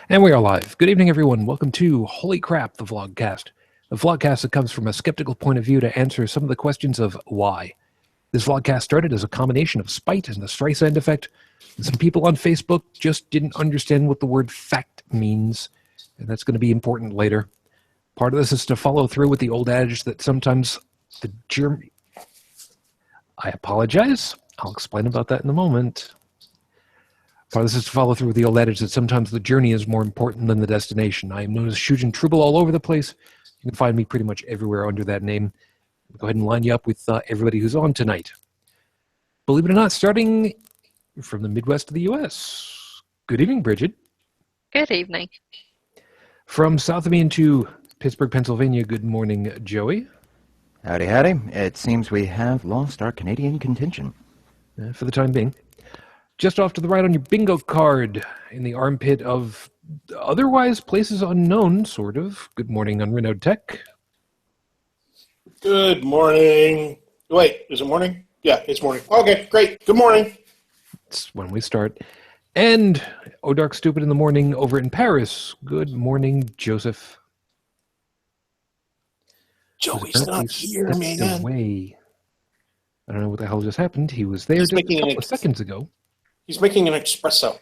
And we are live. Good evening, everyone. Welcome to Holy Crap, the Vlogcast. The Vlogcast that comes from a skeptical point of view to answer some of the questions of why. This Vlogcast started as a combination of spite and the Streisand effect. And some people on Facebook just didn't understand what the word fact means. And that's going to be important later. Part of this is to follow through with the old adage that sometimes the German... I apologize. I'll explain about that in a moment. Part of this is to follow through with the old adage that sometimes the journey is more important than the destination. I am known as Shujin Tribble all over the place. You can find me pretty much everywhere under that name. I'll go ahead and line you up with everybody who's on tonight. Believe it or not, starting from the Midwest of the U.S. Good evening, Brigid. Good evening. From south of me into Pittsburgh, Pennsylvania, good morning, Joey. Howdy, howdy. It seems we have lost our Canadian contingent. For the time being. Just off to the right on your bingo card, in the armpit of otherwise places unknown, sort of. Good morning, UnrenownedTech. Good morning. Wait, is it morning? Yeah, it's morning. Okay, great. Good morning. It's when we start. And Oh Dark Stupid in the morning over in Paris. Good morning, Joseph. Joey's not here, man. Away. I don't know what the hell just happened. He was there just a couple of seconds ago. He's making an espresso.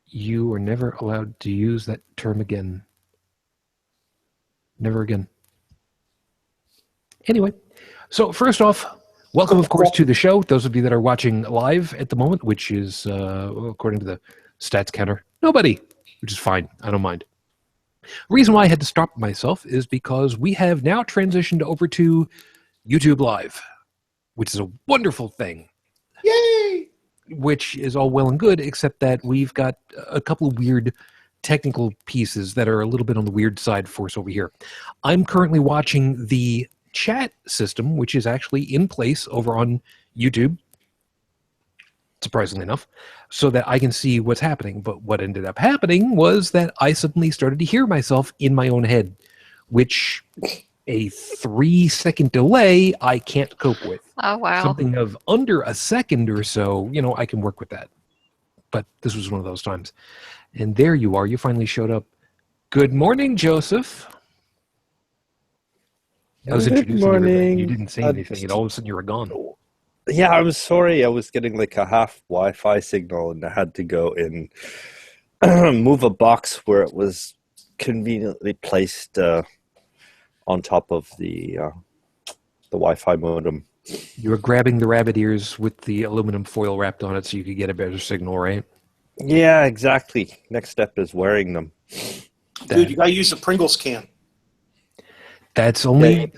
You are never allowed to use that term again. Never again. Anyway, so first off, welcome, of course, to the show. Those of you that are watching live at the moment, which is, according to the stats counter, nobody, which is fine. I don't mind. The reason why I had to stop myself is because we have now transitioned over to YouTube Live, which is a wonderful thing. Yay! Which is all well and good, except that we've got a couple of weird technical pieces that are a little bit on the weird side for us over here. I'm currently watching the chat system, which is actually in place over on YouTube, surprisingly enough, so that I can see what's happening. But what ended up happening was that I suddenly started to hear myself in my own head, which a 3-second delay I can't cope with. Oh, wow. Something of under a second or so, you know, I can work with that. But this was one of those times. And there you are. You finally showed up. Good morning, Joseph. I was introducing morning. You didn't say anything, and all of a sudden you were gone. Yeah, I'm sorry. I was getting like a half Wi-Fi signal, and I had to go and move a box where it was conveniently placed on top of the Wi-Fi modem. You were grabbing the rabbit ears with the aluminum foil wrapped on it so you could get a better signal, right? Yeah, exactly. Next step is wearing them. Dude, you gotta use the Pringles can. That's only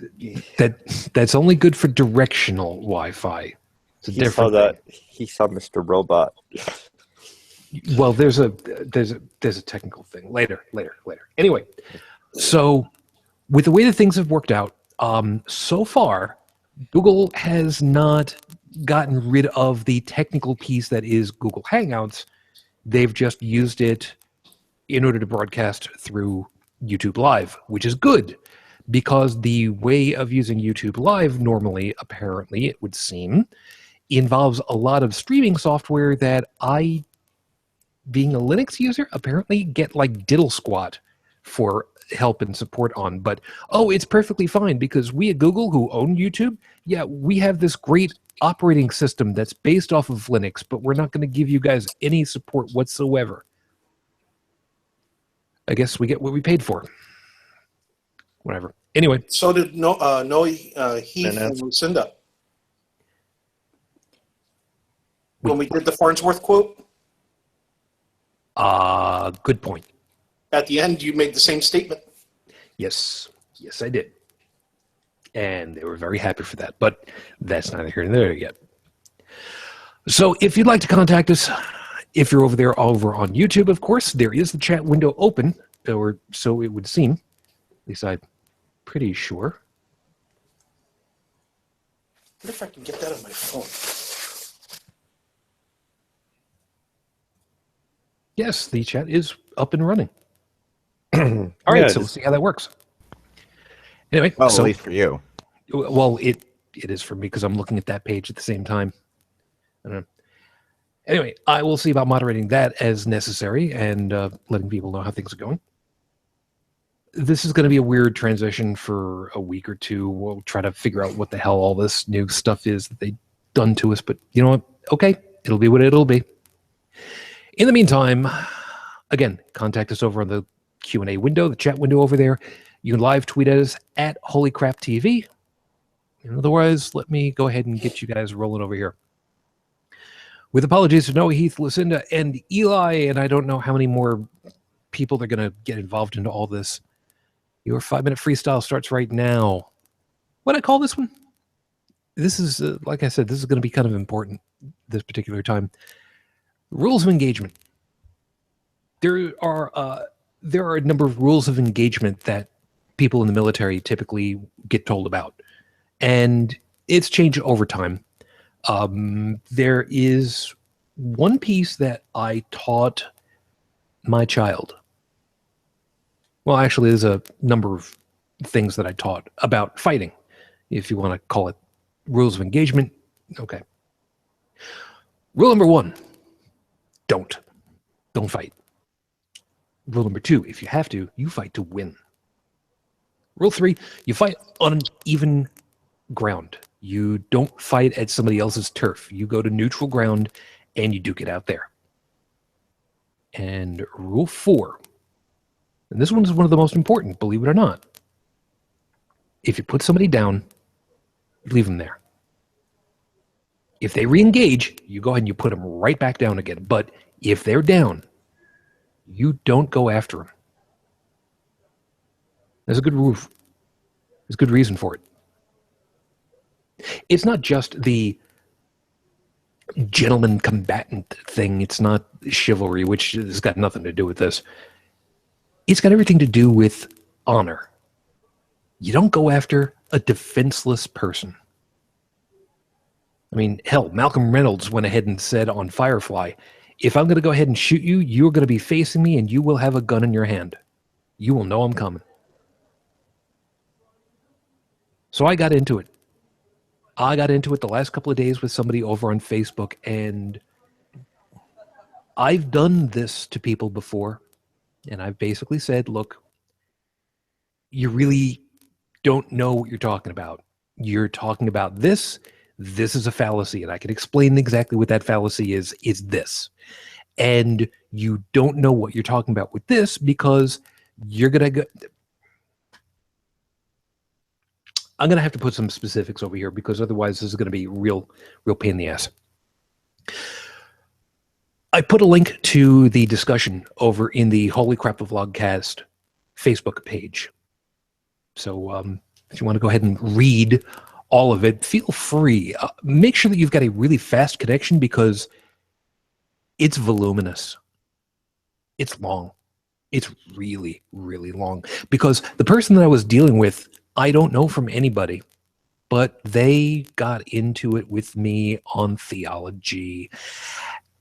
that's only good for directional Wi-Fi. It's a different thing. He saw Mr. Robot. Well, there's a technical thing later. Anyway, so with the way that things have worked out, so far, Google has not gotten rid of the technical piece that is Google Hangouts. They've just used it in order to broadcast through YouTube Live, which is good, because the way of using YouTube Live normally, apparently, it would seem, involves a lot of streaming software that I, being a Linux user, apparently get like diddle squat for help and support on. But it's perfectly fine, because we at Google, who own YouTube, yeah, we have this great operating system that's based off of Linux, but we're not going to give you guys any support whatsoever. I guess we get what we paid for. Whatever. Anyway. So did Heath and Lucinda. When we did the Farnsworth quote? Good point. At the end, you made the same statement. Yes, I did. And they were very happy for that, but that's neither here nor there yet. So if you'd like to contact us, if you're over on YouTube, of course, there is the chat window open, or so it would seem. At least I'm pretty sure. What if I can get that on my phone? Yes, the chat is up and running. All right, so we'll see how that works. Anyway, well, at least for you. Well, it is for me, because I'm looking at that page at the same time. I don't know. Anyway, I will see about moderating that as necessary and letting people know how things are going. This is going to be a weird transition for a week or two. We'll try to figure out what the hell all this new stuff is that they've done to us. But you know what? Okay, it'll be what it'll be. In the meantime, again, contact us over on the Q&A window, the chat window over there. You can live tweet at us at HolyCrapTV. And otherwise, let me go ahead and get you guys rolling over here. With apologies to Noah, Heath, Lucinda, and Eli, and I don't know how many more people they're going to get involved into all this. Your 5-minute freestyle starts right now. What do I call this one? This is, like I said, this is going to be kind of important this particular time. Rules of engagement. There are a number of rules of engagement that people in the military typically get told about, and it's changed over time. There is one piece that I taught my child. Well, actually, there's a number of things that I taught about fighting, if you want to call it rules of engagement. Okay. Rule number 1, don't fight. Rule number 2, if you have to, you fight to win. Rule 3, you fight on even ground. You don't fight at somebody else's turf. You go to neutral ground and you duke it out there. And rule 4, and this one is one of the most important, believe it or not. If you put somebody down, leave them there. If they re-engage, you go ahead and you put them right back down again. But if they're down, you don't go after them. There's a good roof. There's a good reason for it. It's not just the gentleman combatant thing. It's not chivalry, which has got nothing to do with this. It's got everything to do with honor. You don't go after a defenseless person. I mean, hell, Malcolm Reynolds went ahead and said on Firefly, if I'm going to go ahead and shoot you, you're going to be facing me and you will have a gun in your hand. You will know I'm coming. So I got into it. I got into it the last couple of days with somebody over on Facebook, and I've done this to people before, and I've basically said, look, you really don't know what you're talking about. You're talking about this. This is a fallacy, and I can explain exactly what that fallacy is this. And you don't know what you're talking about with this because you're going to go... I'm going to have to put some specifics over here because otherwise this is going to be real pain in the ass. I put a link to the discussion over in the Holy Crap the Vlogcast Facebook page. So if you want to go ahead and read all of it, feel free. Make sure that you've got a really fast connection because it's voluminous. It's long. It's really, really long. Because the person that I was dealing with, I don't know from anybody, but they got into it with me on theology.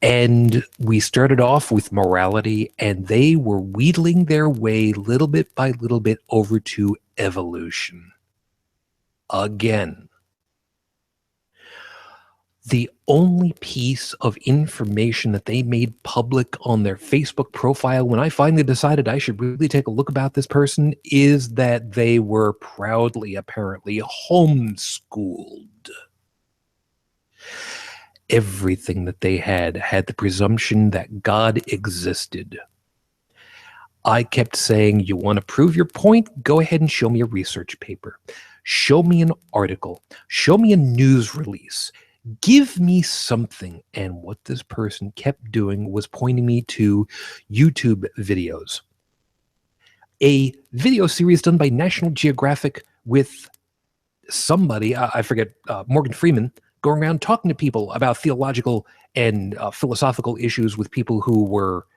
And we started off with morality, and they were wheedling their way little bit by little bit over to evolution. Again. The only piece of information that they made public on their Facebook profile when I finally decided I should really take a look about this person is that they were proudly, apparently, homeschooled. Everything that they had the presumption that God existed. I kept saying, you want to prove your point? Go ahead and show me a research paper. Show me an article. Show me a news release. Give me something. And what this person kept doing was pointing me to YouTube videos. A video series done by National Geographic with somebody, I forget, Morgan Freeman, going around talking to people about theological and philosophical issues with people who were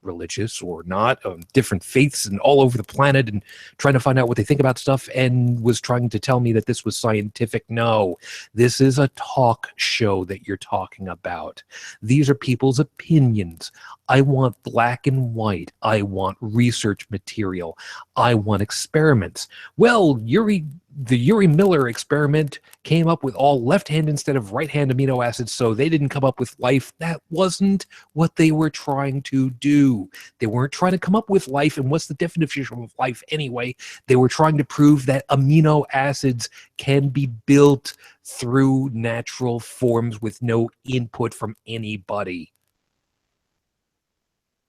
religious or not, different faiths and all over the planet, and trying to find out what they think about stuff, and was trying to tell me that this was scientific. No, this is a talk show that you're talking about. These are people's opinions. I want black and white. I want research material. I want experiments. Well, the Uri Miller experiment came up with all left-hand instead of right-hand amino acids, so they didn't come up with life. That wasn't what they were trying to do. They weren't trying to come up with life, and what's the definition of life anyway? They were trying to prove that amino acids can be built through natural forms with no input from anybody.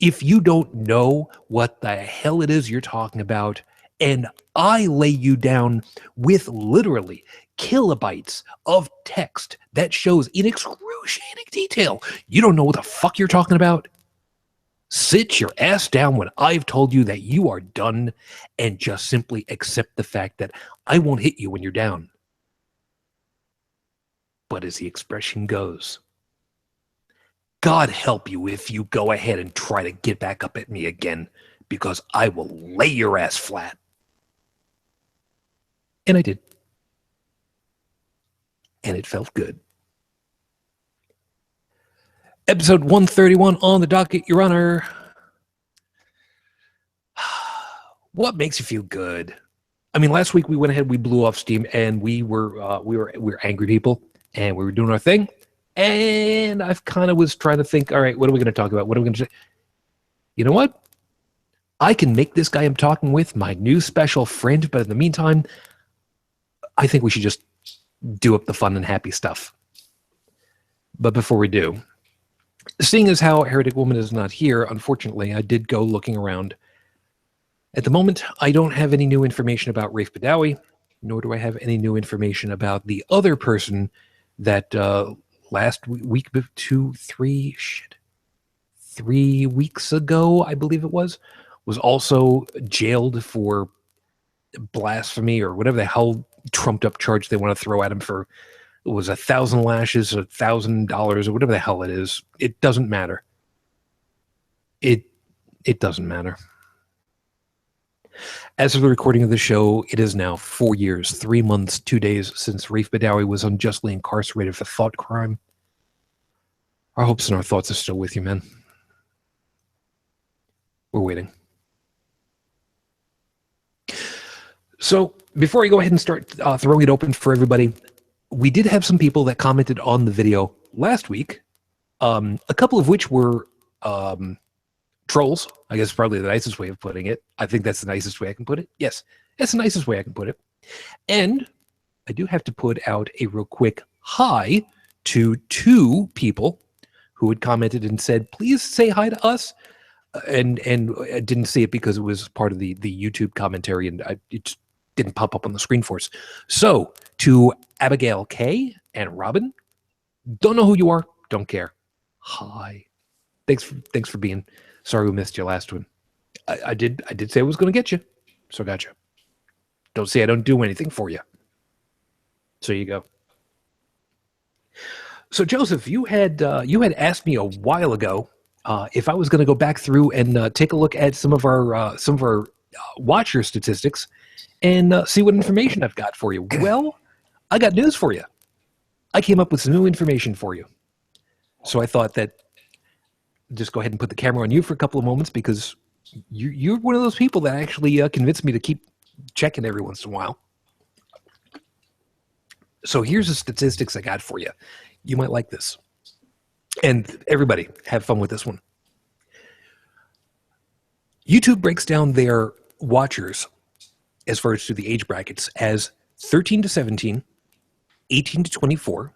If you don't know what the hell it is you're talking about, and I lay you down with literally kilobytes of text that shows in excruciating detail, you don't know what the fuck you're talking about, sit your ass down when I've told you that you are done and just simply accept the fact that I won't hit you when you're down. But as the expression goes, God help you if you go ahead and try to get back up at me again, because I will lay your ass flat. And I did. And it felt good. Episode 131 on the docket, Your Honor. What makes you feel good? I mean, last week we went ahead, we blew off steam, and we were angry people, and we were doing our thing. And I kind of was trying to think, all right, what are we going to talk about? What are we going to say? You know what? I can make this guy I'm talking with my new special friend, but in the meantime, I think we should just do up the fun and happy stuff. But before we do, seeing as how Heretic Woman is not here, unfortunately, I did go looking around. At the moment, I don't have any new information about Rafe Badawi, nor do I have any new information about the other person that last week, 3 weeks ago, I believe it was also jailed for blasphemy or whatever the hell trumped up charge they want to throw at him for. It was 1,000 lashes, $1,000, or whatever the hell it is. It doesn't matter. It doesn't matter. As of the recording of the show, it is now 4 years, 3 months, 2 days since Rafe Badawi was unjustly incarcerated for thought crime. Our hopes and our thoughts are still with you, man. We're waiting. So, before I go ahead and start throwing it open for everybody, we did have some people that commented on the video last week, a couple of which were trolls. I guess probably the nicest way of putting it. I think that's the nicest way I can put it. Yes, that's the nicest way I can put it. And I do have to put out a real quick hi to 2 people who had commented and said, please say hi to us. And I didn't see it because it was part of the YouTube commentary, and it just didn't pop up on the screen for us. So, to Abigail K and Robin, don't know who you are, don't care. Hi. Thanks for being. Sorry we missed your last one. I did say I was going to get you, so I got you. Don't say I don't do anything for you. So you go. So Joseph, you had asked me a while ago if I was going to go back through and take a look at some of our watcher statistics and see what information I've got for you. Well, I got news for you. I came up with some new information for you. So I thought that just go ahead and put the camera on you for a couple of moments, because you're one of those people that actually convinced me to keep checking every once in a while. So here's the statistics I got for you. You might like this. And everybody, have fun with this one. YouTube breaks down their watchers, as far as to the age brackets, as 13 to 17, 18 to 24,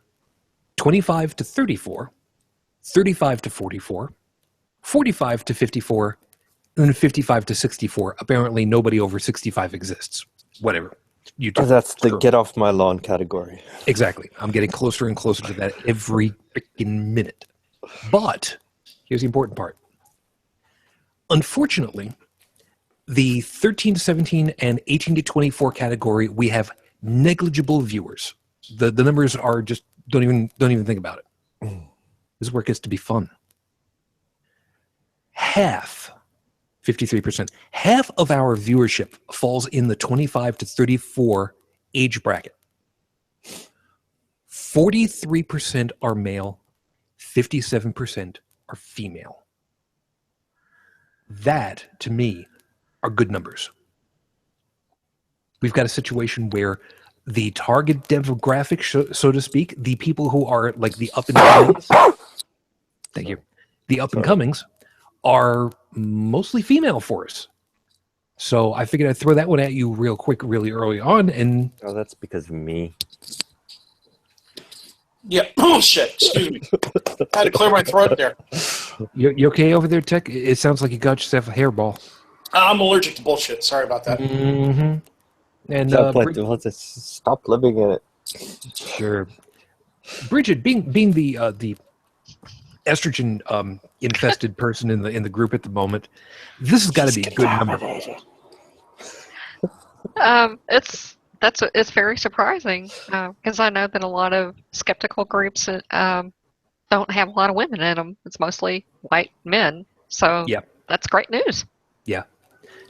25 to 34, 35 to 44, 45 to 54, and then 55 to 64. Apparently nobody over 65 exists. Whatever. YouTube. That's the get off my lawn category. Exactly. I'm getting closer and closer to that every freaking minute. But here's the important part. Unfortunately, the 13 to 17 and 18 to 24 category, we have negligible viewers. The numbers are just don't even think about it. This is where it gets to be fun. Half, 53%, half of our viewership falls in the 25 to 34 age bracket. 43% are male, 57% are female. That, to me, are good numbers. we've got a situation where the target demographic, so to speak, the people who are like the up and comings, thank you, the up and comings are mostly female for us. So I figured I'd throw that one at you real quick, really early on, and Oh, that's because of me. Yeah. Oh, shit. Excuse me. I had to clear my throat there. you okay over there, Tech? It sounds like you got yourself a hairball. I'm allergic to bullshit. Sorry about that. Mm-hmm. And Stop living in it. sure, Brigid, being the estrogen infested person in the group at the moment, this has got to be a good number. It's very surprising because I know that a lot of skeptical groups don't have a lot of women in them. It's mostly white men. So Yeah. that's great news. Yeah.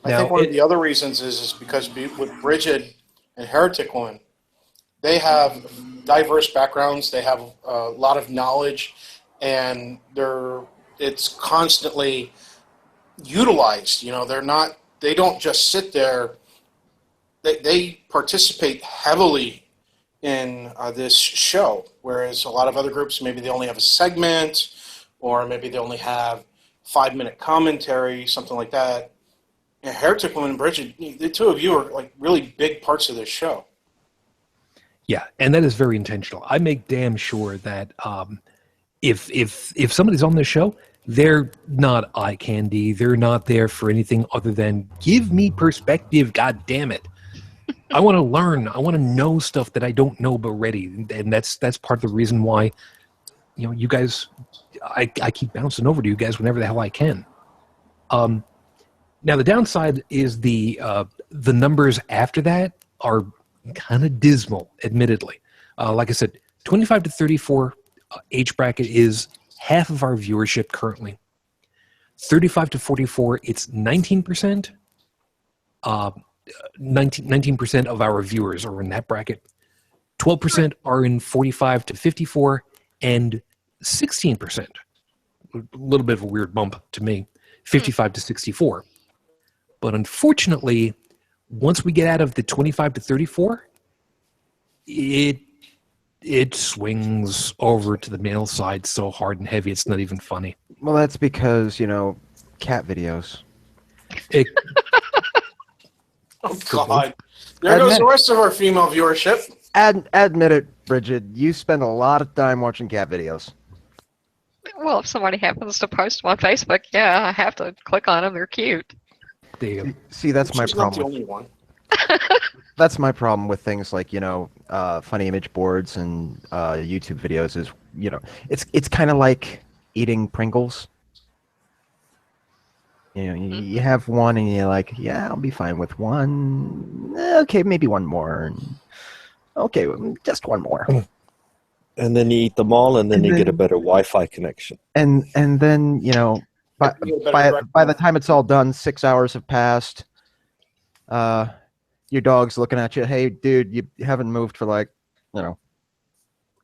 I think one of the other reasons is because with Brigid and Heretic Woman, they have diverse backgrounds. They have a lot of knowledge, and it's constantly utilized. You know, they don't just sit there. They participate heavily in this show, whereas a lot of other groups, maybe they only have a segment, or maybe they only have 5-minute commentary, something like that. And Heretic Woman and Brigid, the two of you are like really big parts of this show. Yeah, and that is very intentional. I make damn sure that if somebody's on this show, they're not eye candy. They're not there for anything other than give me perspective. God damn it! I want to learn. I want to know stuff that I don't know but already, and that's part of the reason why, you know, you guys, I keep bouncing over to you guys whenever the hell I can. Now the downside is the numbers after that are kind of dismal, admittedly. Like I said, 25 to 34 age bracket is half of our viewership currently. 35 to 44, it's 19%. 19% of our viewers are in that bracket. 12% are in 45 to 54, and 16%, a little bit of a weird bump to me, 55 to 64. But unfortunately, once we get out of the 25 to 34, it swings over to the male side so hard and heavy it's not even funny. Well, that's because, you know, cat videos. Oh, God. There goes the rest of our female viewership. Admit it, Brigid, you spend a lot of time watching cat videos. Well, if somebody happens to post them on Facebook, yeah, I have to click on them. They're cute. There you go. See, that's my She's not problem. the only one. That's my problem with things like, you know, funny image boards and YouTube videos is, you know, it's kind of like eating Pringles. You know, you have one and you're like, yeah, I'll be fine with one. Okay, maybe one more. Okay, just one more. And then you eat them all, and then you get a better Wi-Fi connection. And then, you know, by the time it's all done, 6 hours have passed. Your dog's looking at you. Hey, dude, you haven't moved for like, you know,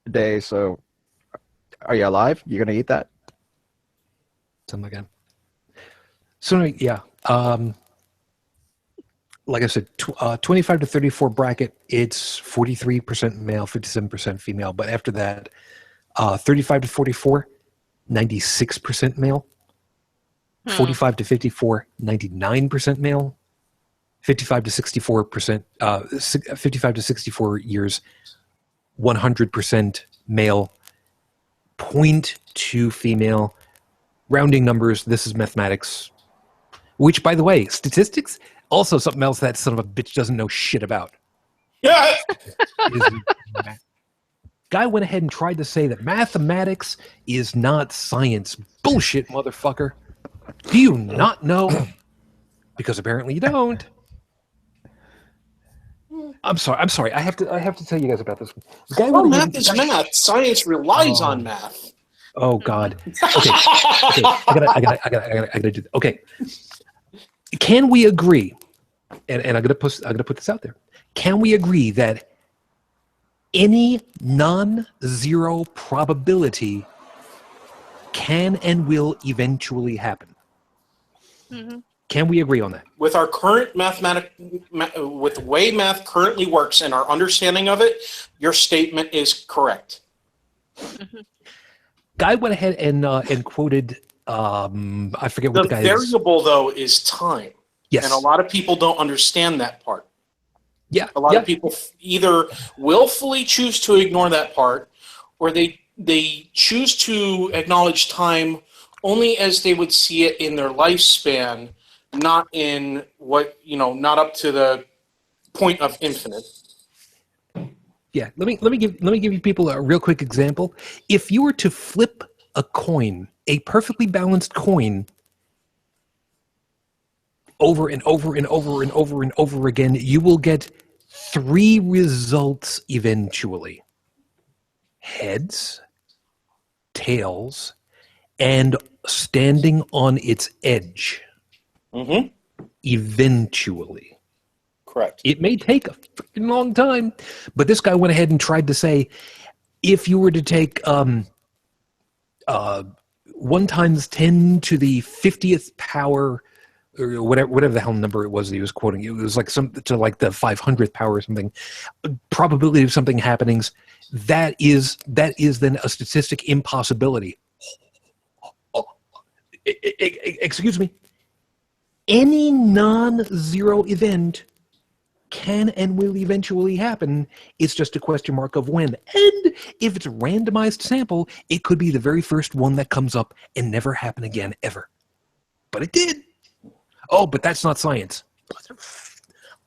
a day. So, are you alive? You gonna eat that? Something like that. So yeah, like I said, 25 to 34 bracket, it's 43% male, 57% female. But after that, 35 to 44, 96% male. 45 to 54, 99% male. 55 to 64%, 55 to 64 years, 100% male. 0.2 female. Rounding numbers. This is mathematics. Which, by the way, statistics, also something else that son of a bitch doesn't know shit about. Yeah. Guy went ahead and tried to say that mathematics is not science. Bullshit, motherfucker. Do you not know? Because apparently you don't. I'm sorry. I have to tell you guys about this. Guy Well, went ahead math is math. Science relies on math. Oh God. Okay. I gotta do. Okay. Can we agree? And I'm gonna put this out there. Can we agree that any non-zero probability can and will eventually happen? Mm-hmm. Can we agree on that? With our current with the way math currently works and our understanding of it, your statement is correct. Guy went ahead and quoted, I forget what The the guy is. variable, though, is time. Yes. And a lot of people don't understand that part. Yeah. A lot of people either willfully choose to ignore that part, or they choose to acknowledge time only as they would see it in their lifespan, not in not up to the point of infinite. Yeah. Let me give you people a real quick example. If you were to flip a coin, a perfectly balanced coin, over and over and over and over and over again, you will get 3 results eventually: heads, tails, and standing on its edge. Mm-hmm. Eventually. Correct. It may take a freaking long time, but this guy went ahead and tried to say, if you were to take 1 times 10 to the 50th power, or whatever the hell number it was that he was quoting, it was like to like the 500th power or something, probability of something happening, that is then a statistic impossibility. Excuse me. Any non-zero event can and will eventually happen. It's just a question mark of when. And if it's a randomized sample, it could be the very first one that comes up and never happen again, ever. But it did. Oh, but that's not science.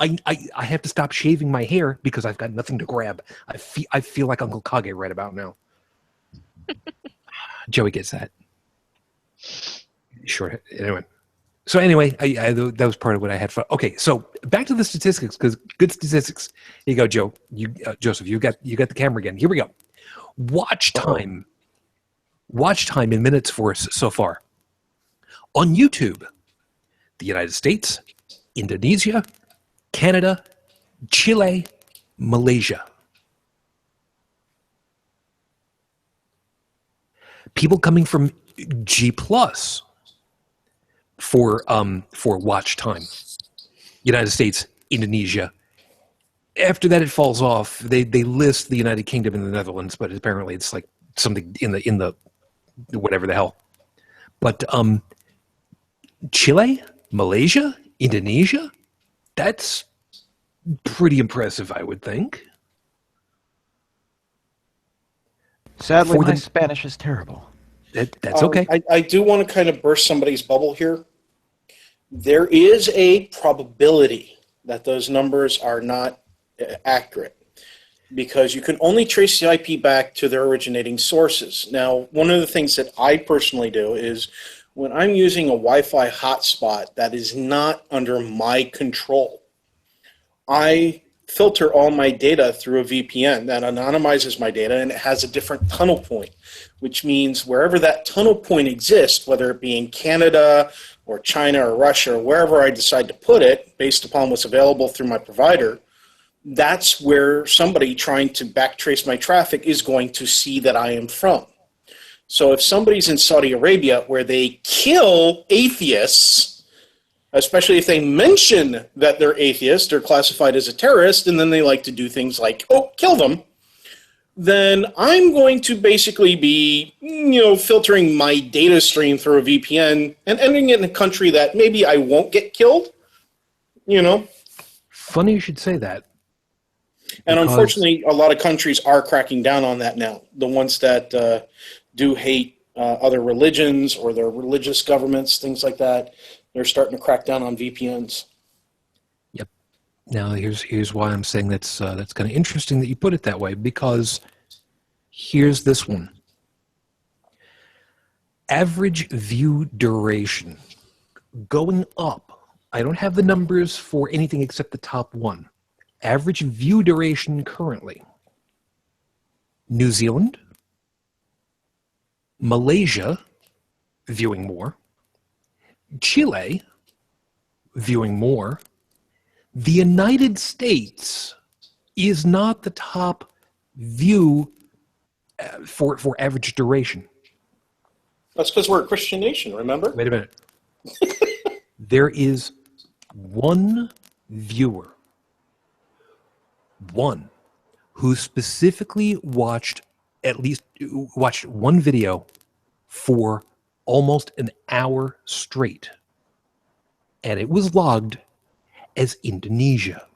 I have to stop shaving my hair because I've got nothing to grab. I feel like Uncle Kage right about now. Joey gets that. Sure. Anyway. So anyway, that was part of what I had fun. Okay, so back to the statistics, because good statistics. Here you go, Joe. Joseph, you got the camera again. Here we go. Watch time in minutes for us so far. On YouTube, the United States, Indonesia, Canada, Chile, Malaysia. People coming from G+ for watch time. United States, Indonesia. After that, it falls off. They list the United Kingdom and the Netherlands, but apparently it's like something in the whatever the hell. But Chile, Malaysia, Indonesia, that's pretty impressive, I would think. Sadly, my Spanish is terrible. That's okay. I do want to kind of burst somebody's bubble here. There is a probability that those numbers are not accurate because you can only trace the IP back to their originating sources. Now, one of the things that I personally do is when I'm using a Wi-Fi hotspot that is not under my control, I filter all my data through a VPN that anonymizes my data, and it has a different tunnel point, which means wherever that tunnel point exists, whether it be in Canada or China or Russia or wherever I decide to put it, based upon what's available through my provider, that's where somebody trying to backtrace my traffic is going to see that I am from. So if somebody's in Saudi Arabia where they kill atheists, especially if they mention that they're atheists, they're classified as a terrorist, and then they like to do things like, oh, kill them, then I'm going to basically be, filtering my data stream through a VPN and ending it in a country that maybe I won't get killed, Funny you should say that. And unfortunately, a lot of countries are cracking down on that now. The ones that do hate other religions or their religious governments, things like that, they're starting to crack down on VPNs. Yep. Now, here's why I'm saying that's kind of interesting that you put it that way, because here's this one. Average view duration going up. I don't have the numbers for anything except the top one. Average view duration currently. New Zealand, Malaysia, viewing more. Chile, viewing more. The United States is not the top view for average duration. That's because we're a Christian nation, remember? Wait a minute. There is one viewer, one, who specifically watched one video for almost an hour straight, and it was logged as Indonesia.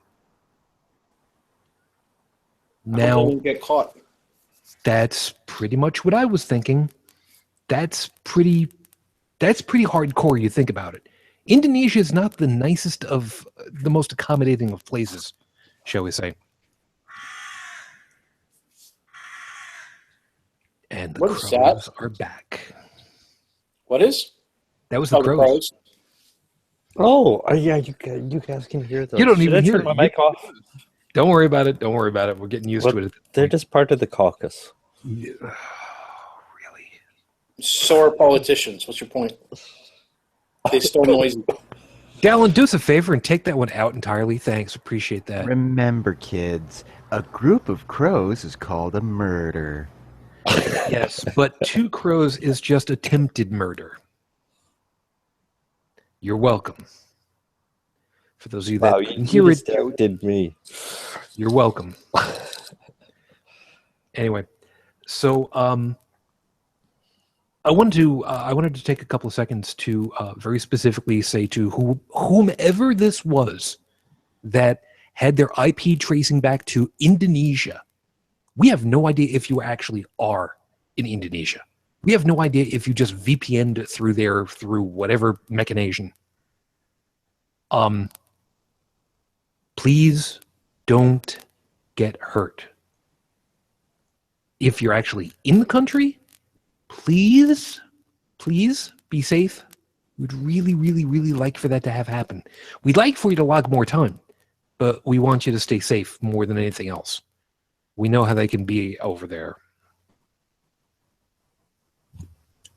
Now, didn't get caught. that's pretty much what I was thinking. That's pretty hardcore. You think about it. Indonesia is not the nicest of the most accommodating of places, shall we say? And the What is crows are back. What is? That was the Oh, the crows. crows. Oh, yeah, you guys can hear those. You don't Should even I hear turn it. my mic off? Don't worry about it. Don't worry about it. We're getting used Well, to it. They're just part of the caucus. Really? So are politicians. What's your point? They still noisy. Dalan, do us a favor and take that one out entirely. Thanks. Appreciate that. Remember, kids, a group of crows is called a murder. Yes, but 2 crows is just attempted murder. You're welcome. For those of you that Wow, didn't you hear just it, did me. you're welcome. Anyway, so I wanted to take a couple of seconds to very specifically say to whomever this was that had their IP tracing back to Indonesia. We have no idea if you actually are in Indonesia. We have no idea if you just VPN'd through there through whatever machination. Please don't get hurt. If you're actually in the country, please be safe. We'd really, really, really like for that to have happen. We'd like for you to log more time, but we want you to stay safe more than anything else. We know how they can be over there.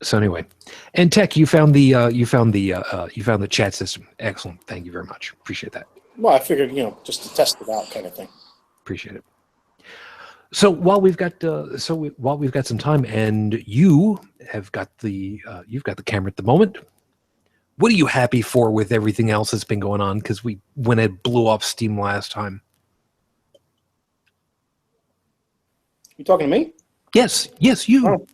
So anyway, and Tech, you found the chat system. Excellent. Thank you very much. Appreciate that. Well, I figured, just to test it out, kind of thing. Appreciate it. So while we've got some time, and you have got you've got the camera at the moment. What are you happy for with everything else that's been going on? Because when it blew off steam last time. You talking to me? Yes, you. Oh.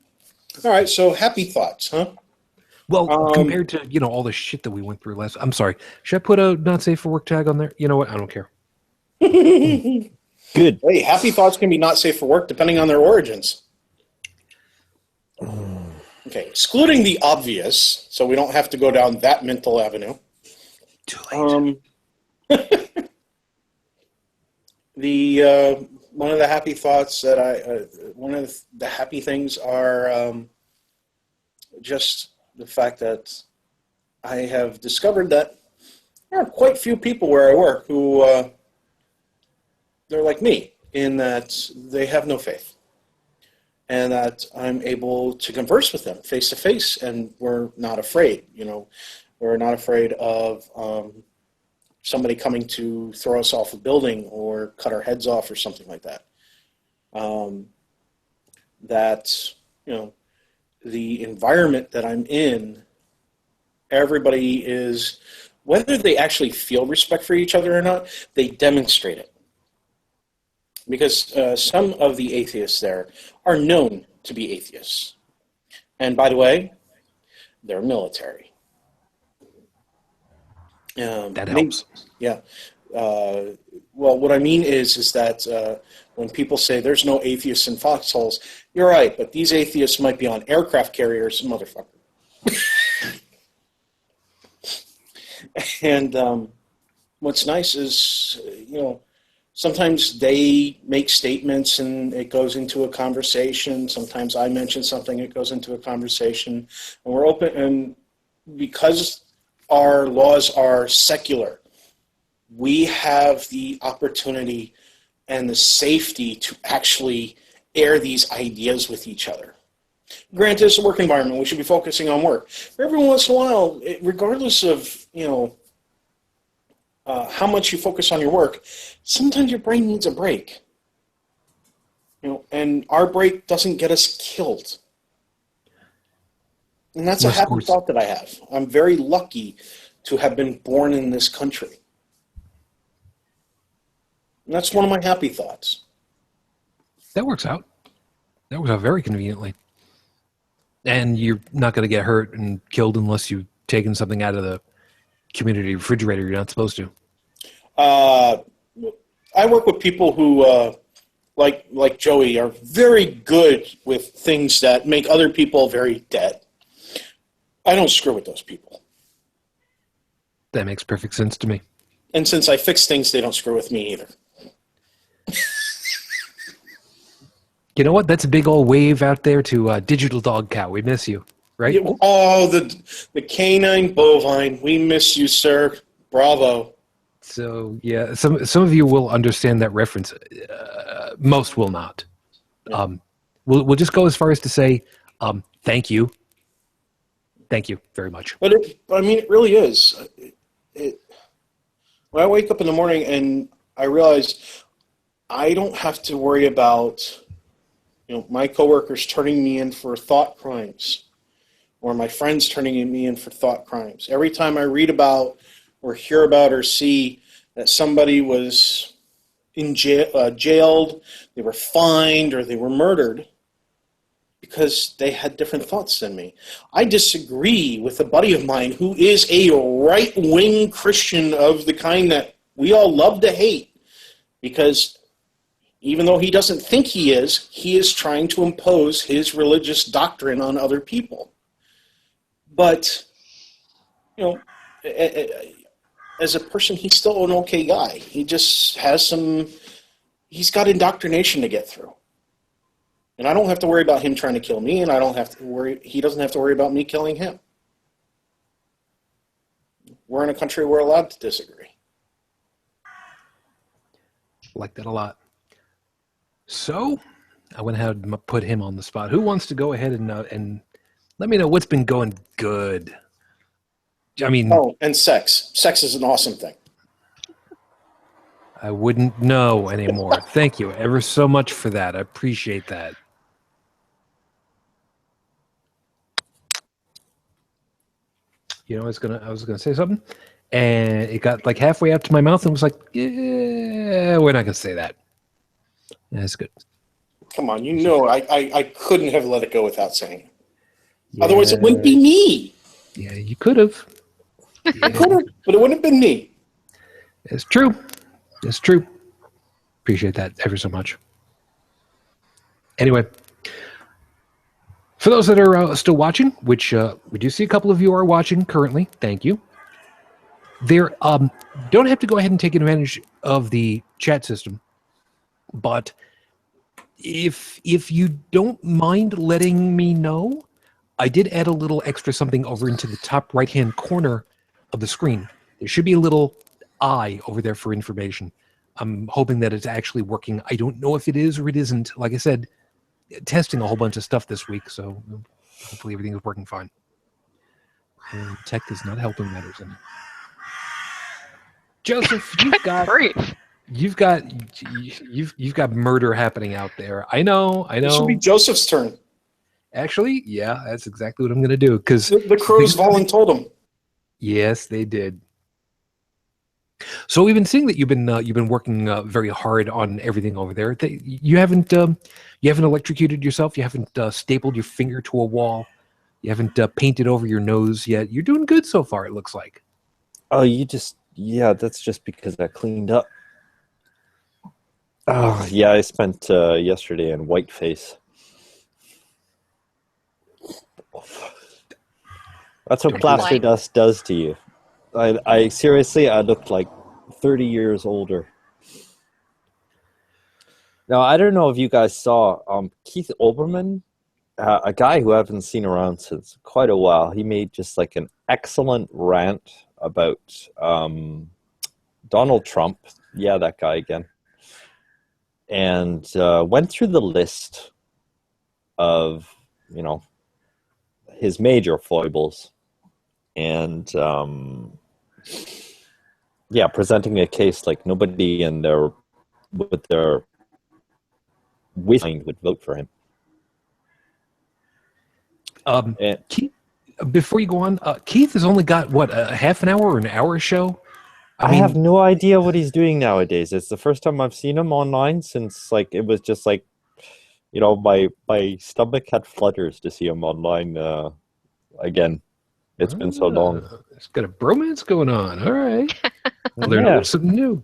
All right. So happy thoughts, huh? Well, compared to all the shit that we went through last. I'm sorry. Should I put a not safe for work tag on there? You know what? I don't care. Good. Hey, happy thoughts can be not safe for work depending on their origins. Okay, excluding the obvious, so we don't have to go down that mental avenue. Too late. One of the happy thoughts that one of the happy things are just the fact that I have discovered that there are quite few people where I work who they're like me in that they have no faith. And that I'm able to converse with them face to face, and we're not afraid. We're not afraid of somebody coming to throw us off a building or cut our heads off or something like that. The environment that I'm in, everybody is, whether they actually feel respect for each other or not, they demonstrate it. Because some of the atheists there are known to be atheists. And by the way, they're military. That helps. Yeah. Well, what I mean is that when people say there's no atheists in foxholes, you're right, but these atheists might be on aircraft carriers, motherfucker. And what's nice is, sometimes they make statements and it goes into a conversation. Sometimes I mention something, it goes into a conversation. And we're open, and because our laws are secular, we have the opportunity and the safety to actually air these ideas with each other. Granted, it's a work environment. We should be focusing on work. But every once in a while, regardless of, how much you focus on your work, sometimes your brain needs a break. And our break doesn't get us killed. And that's a happy thought that I have. I'm very lucky to have been born in this country. And that's one of my happy thoughts. That works out. That works out very conveniently. And you're not going to get hurt and killed unless you've taken something out of the community refrigerator you're not supposed to. I work with people who, like Joey, are very good with things that make other people very dead. I don't screw with those people. That makes perfect sense to me. And since I fix things, they don't screw with me either. You know what? That's a big old wave out there to Digital Dog Cow. We miss you, right? Yeah, oh, the canine bovine. We miss you, sir. Bravo. So yeah, some of you will understand that reference. Most will not. We'll just go as far as to say thank you. Thank you very much. But it really is. When I wake up in the morning and I realize I don't have to worry about my coworkers turning me in for thought crimes, or my friends turning me in for thought crimes. Every time I read about or hear about or see that somebody was jailed, they were fined, or they were murdered because they had different thoughts than me. I disagree with a buddy of mine who is a right-wing Christian of the kind that we all love to hate, because even though he doesn't think he is trying to impose his religious doctrine on other people. But, as a person, he's still an okay guy. He just has he's got indoctrination to get through. And I don't have to worry about him trying to kill me, and he doesn't have to worry about me killing him. We're in a country we're allowed to disagree. I like that a lot. So I went ahead and put him on the spot. Who wants to go ahead and let me know what's been going good? I mean, and sex. Sex is an awesome thing. I wouldn't know anymore. Thank you ever so much for that. I appreciate that. I was gonna say something, and it got like halfway up to my mouth and was like, yeah, we're not gonna say that. That's good. Come on, I couldn't have let it go without saying it. Yeah. Otherwise, it wouldn't be me. Yeah, you could have. I could have, but it wouldn't have been me. It's true. It's true. Appreciate that ever so much. Anyway, for those that are still watching, which we do see a couple of you are watching currently, thank you. There, don't have to go ahead and take advantage of the chat system, but if you don't mind letting me know, I did add a little extra something over into the top right-hand corner of the screen. There should be a little eye over there for information. I'm hoping that it's actually working. I don't know if it is or it isn't. Like I said, testing a whole bunch of stuff this week, so hopefully everything is working fine. And tech is not helping matters any. Joseph, you've got murder happening out there. I know. It should be Joseph's turn. Actually, yeah, that's exactly what I'm going to do. Because the crows voluntold him. Yes, they did. So we've been seeing that you've been working very hard on everything over there. You haven't electrocuted yourself. You haven't stapled your finger to a wall. You haven't painted over your nose yet. You're doing good so far, it looks like. Oh, that's just because I cleaned up. Oh, yeah, I spent yesterday in whiteface. That's what plaster dust does to you. I seriously, I looked like 30 years older. Now, I don't know if you guys saw Keith Olbermann, a guy who I haven't seen around since quite a while. He made just like an excellent rant about Donald Trump. Yeah, that guy again. And went through the list of, his major foibles. And presenting a case like nobody in their mind would vote for him. before you go on, Keith has only got what, a half an hour or an hour show. I have no idea what he's doing nowadays. It's the first time I've seen him online since like it was just like, you know, my stomach had flutters to see him online again. It's been so long. It's got a bromance going on. All right. Learn Yeah. something new.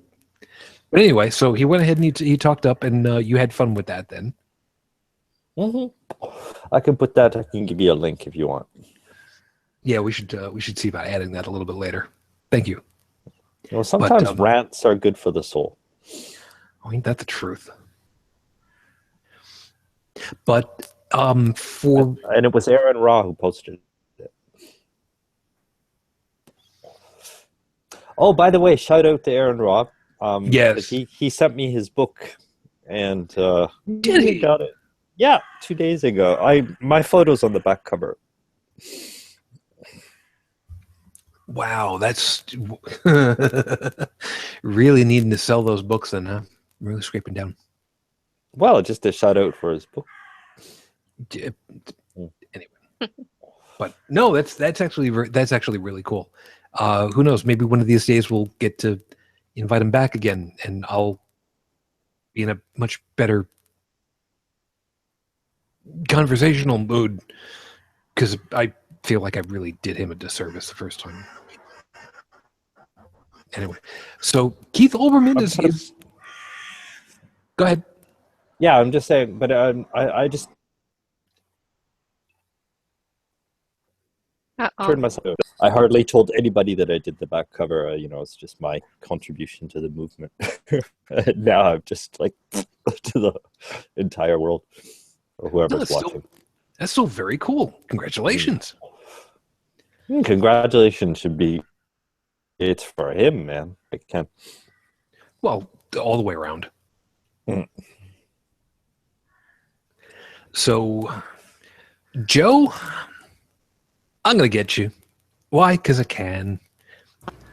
But anyway, so he went ahead and he talked up, and you had fun with that then. I can put that. I can give you a link if you want. Yeah, we should see about adding that a little bit later. Thank you. You know, sometimes rants are good for the soul. Oh, ain't that the truth? But for and it was Aaron Ra who posted it. Oh, by the way, shout out to Aaron Ra. Yes, he sent me his book, and did he? Got it? Yeah, 2 days ago. My photo's on the back cover. Wow, that's really needing to sell those books then, huh? Really scraping down. Well, just a shout out for his book. Anyway, but no, that's actually really cool. Who knows? Maybe one of these days we'll get to invite him back again, and I'll be in a much better conversational mood because I feel like I really did him a disservice the first time. Anyway, so Keith Olbermann is. Go ahead. Yeah, I'm just saying, but I just turned myself over. I hardly told anybody that I did the back cover. You know, it's just my contribution to the movement. Now I'm just like to the entire world or whoever's watching. That's still very cool. Congratulations. Congratulations should be. It's for him, man. I can't. Well, all the way around. Mm. So, Joe, I'm going to get you. Why? Because I can.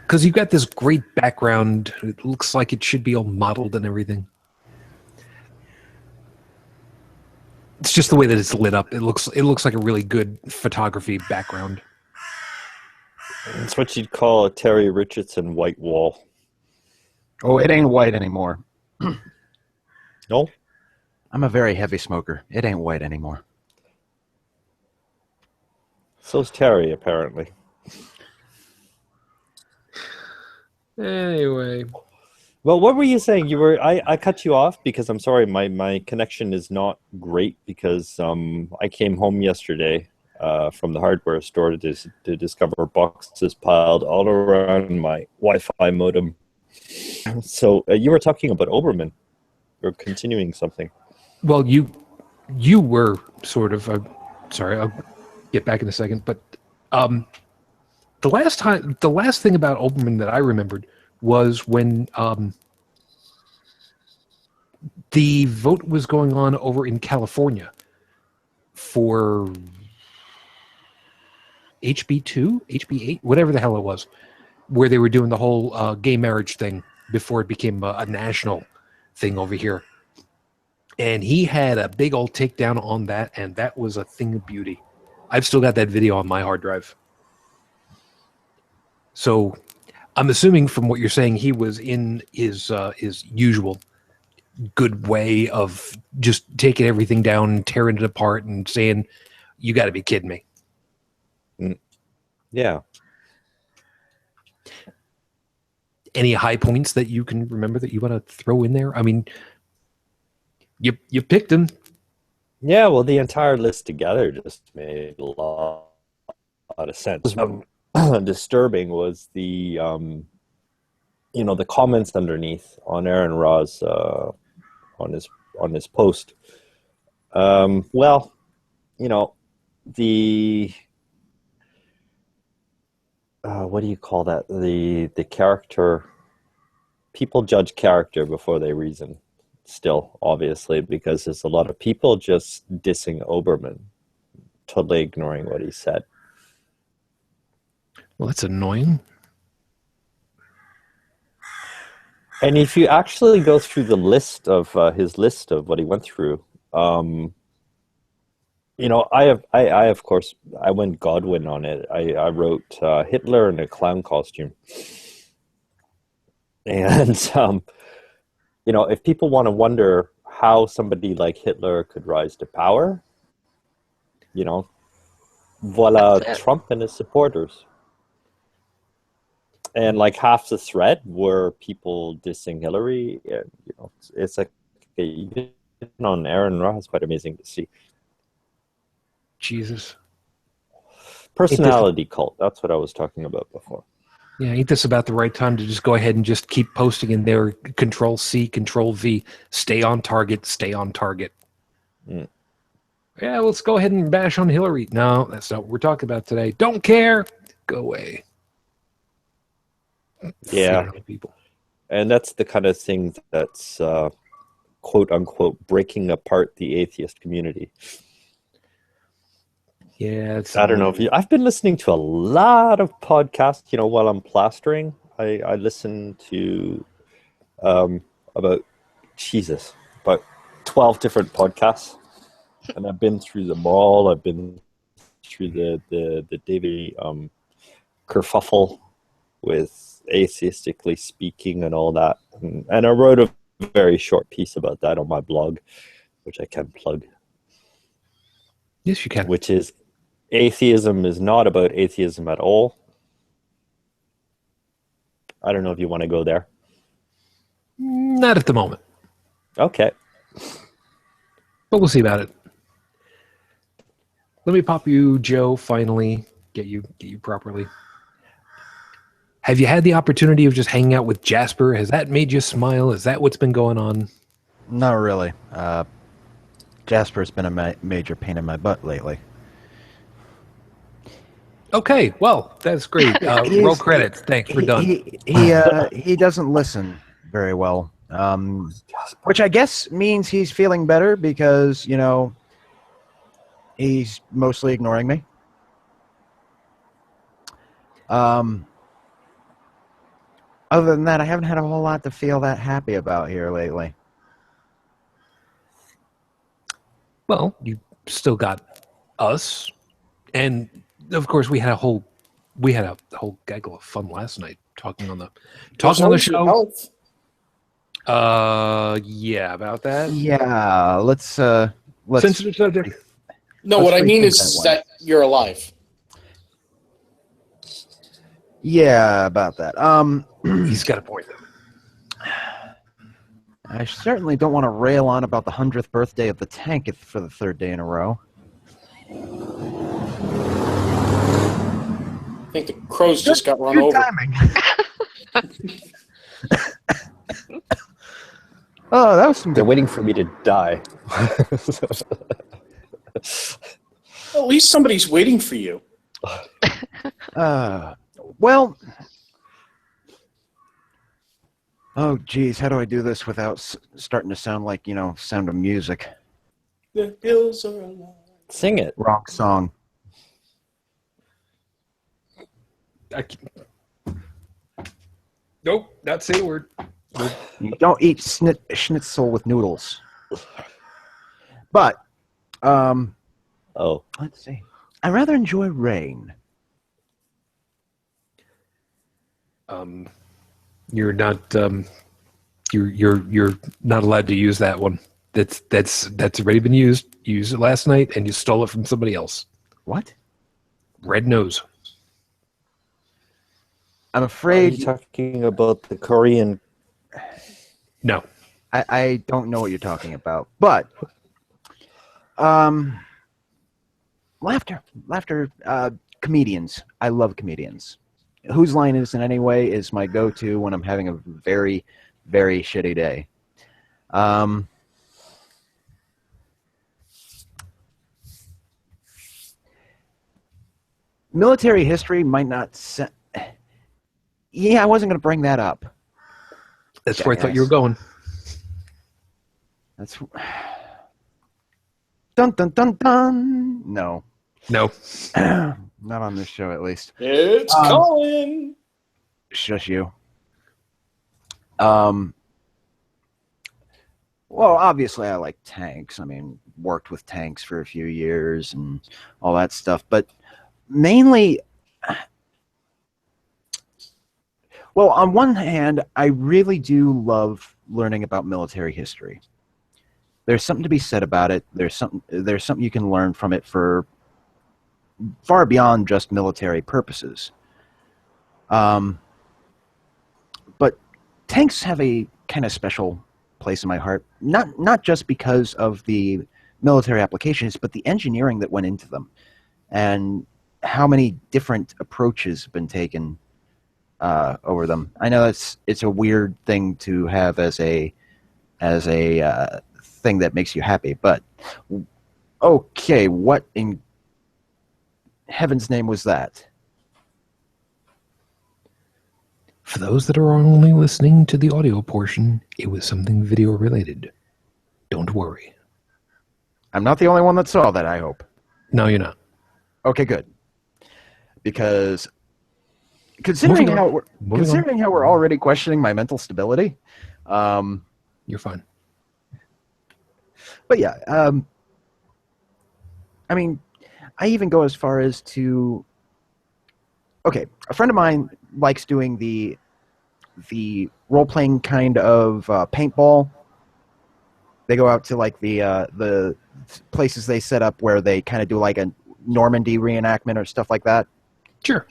Because you've got this great background. It looks like it should be all modeled and everything. It's just the way that it's lit up. It looks like a really good photography background. It's what you'd call a Terry Richardson white wall. Oh, it ain't white anymore. No? I'm a very heavy smoker. It ain't white anymore. So's Terry, apparently. Anyway. Well, what were you saying? You were I cut you off because I'm sorry, my connection is not great because I came home yesterday from the hardware store to discover boxes piled all around my Wi-Fi modem. So you were talking about Obermann. Or continuing something. Well, you were sort of. Sorry, I'll get back in a second. But the last thing about Obermann that I remembered was when the vote was going on over in California for HB2, HB8, whatever the hell it was, where they were doing the whole gay marriage thing before it became a national thing over here. And he had a big old takedown on that, and that was a thing of beauty. I've still got that video on my hard drive. So I'm assuming from what you're saying, he was in his usual good way of just taking everything down and tearing it apart and saying, you got to be kidding me. Yeah. Any high points that you can remember that you want to throw in there? I mean, you picked him. Yeah, well, the entire list together just made a lot of sense. Disturbing was the the comments underneath on Aaron Ra's on his post. Well, the what do you call that? The character. People judge character before they reason. Still, obviously, because there's a lot of people just dissing Obermann, totally ignoring what he said. Well, that's annoying. And if you actually go through the list of his list of what he went through, I of course, I went Godwin on it. I wrote Hitler in a clown costume. And, if people want to wonder how somebody like Hitler could rise to power, voila, That's it. Trump and his supporters. And like half the thread were people dissing Hillary. And, it's like, on Aaron Ra is quite amazing to see. Jesus. Personality cult. That's what I was talking about before. Yeah, ain't this about the right time to just go ahead and just keep posting in there? Control C, Control V, stay on target, stay on target. Mm. Yeah, let's go ahead and bash on Hillary. No, that's not what we're talking about today. Don't care. Go away. Yeah. Fair people. And that's the kind of thing that's quote unquote breaking apart the atheist community. Yeah, I don't know if I've been listening to a lot of podcasts, while I'm plastering. I listen to about 12 different podcasts, and I've been through them all. I've been through the daily kerfuffle with atheistically speaking and all that, and I wrote a very short piece about that on my blog, which I can plug. Yes, you can. Which is, atheism is not about atheism at all. I don't know if you want to go there. Not at the moment, Okay. but we'll see about it. Let me pop you, Joe. Finally, get you properly. Have you had the opportunity of just hanging out with Jasper? Has that made you smile? Is that what's been going on? Not really. Jasper's been a major pain in my butt lately. Okay, well, that's great. Roll credits. Thanks. We're done. He doesn't listen very well, which I guess means he's feeling better because he's mostly ignoring me. Other than that, I haven't had a whole lot to feel that happy about here lately. Well, you still got us, and of course, we had a whole gaggle of fun last night talking on the show. Health. Yeah, about that. Yeah, let's Sensitive subject. No, Let's what I mean rethink is that one. that you're alive. Yeah, about that. He's got a point. I certainly don't want to rail on about the 100th birthday of the tank for the third day in a row. I think the crows just got run over. Timing. Oh, that was some They're good. waiting for me to die. At least somebody's waiting for you. Well. Oh, geez, how do I do this without starting to sound like, Sound of Music? The hills are alive. Sing it. Wrong song. Nope, not say a word. You don't eat schnitzel with noodles. But, Oh. let's see. I rather enjoy rain. You're not you're not allowed to use that one. That's already been used. You used it last night, and you stole it from somebody else. What? Red nose. I'm Are afraid you talking about the Korean? No. I don't know what you're talking about, but laughter, comedians. I love comedians. Whose Line Is in Any Way is my go-to when I'm having a very, very shitty day. Military history might not. Yeah, I wasn't going to bring that up. That's where I thought you were going. That's dun dun dun dun. No, No. not on this show at least. It's calling. Shush you. Well, obviously I like tanks. I mean, worked with tanks for a few years and all that stuff. But mainly, well, on one hand, I really do love learning about military history. There's something to be said about it. There's something you can learn from it for far beyond just military purposes. But tanks have a kind of special place in my heart, not just because of the military applications, but the engineering that went into them, and how many different approaches have been taken over them. I know it's a weird thing to have as a thing that makes you happy, but okay, what in heaven's name was that? For those that are only listening to the audio portion, it was something video related. Don't worry. I'm not the only one that saw that, I hope. No, you're not. Okay, good. Because considering how we're already questioning my mental stability, you're fine. But yeah, I mean, I even go as far as to, okay, a friend of mine likes doing the role-playing kind of paintball. They go out to like the places they set up where they kind of do like a Normandy reenactment or stuff like that. Sure.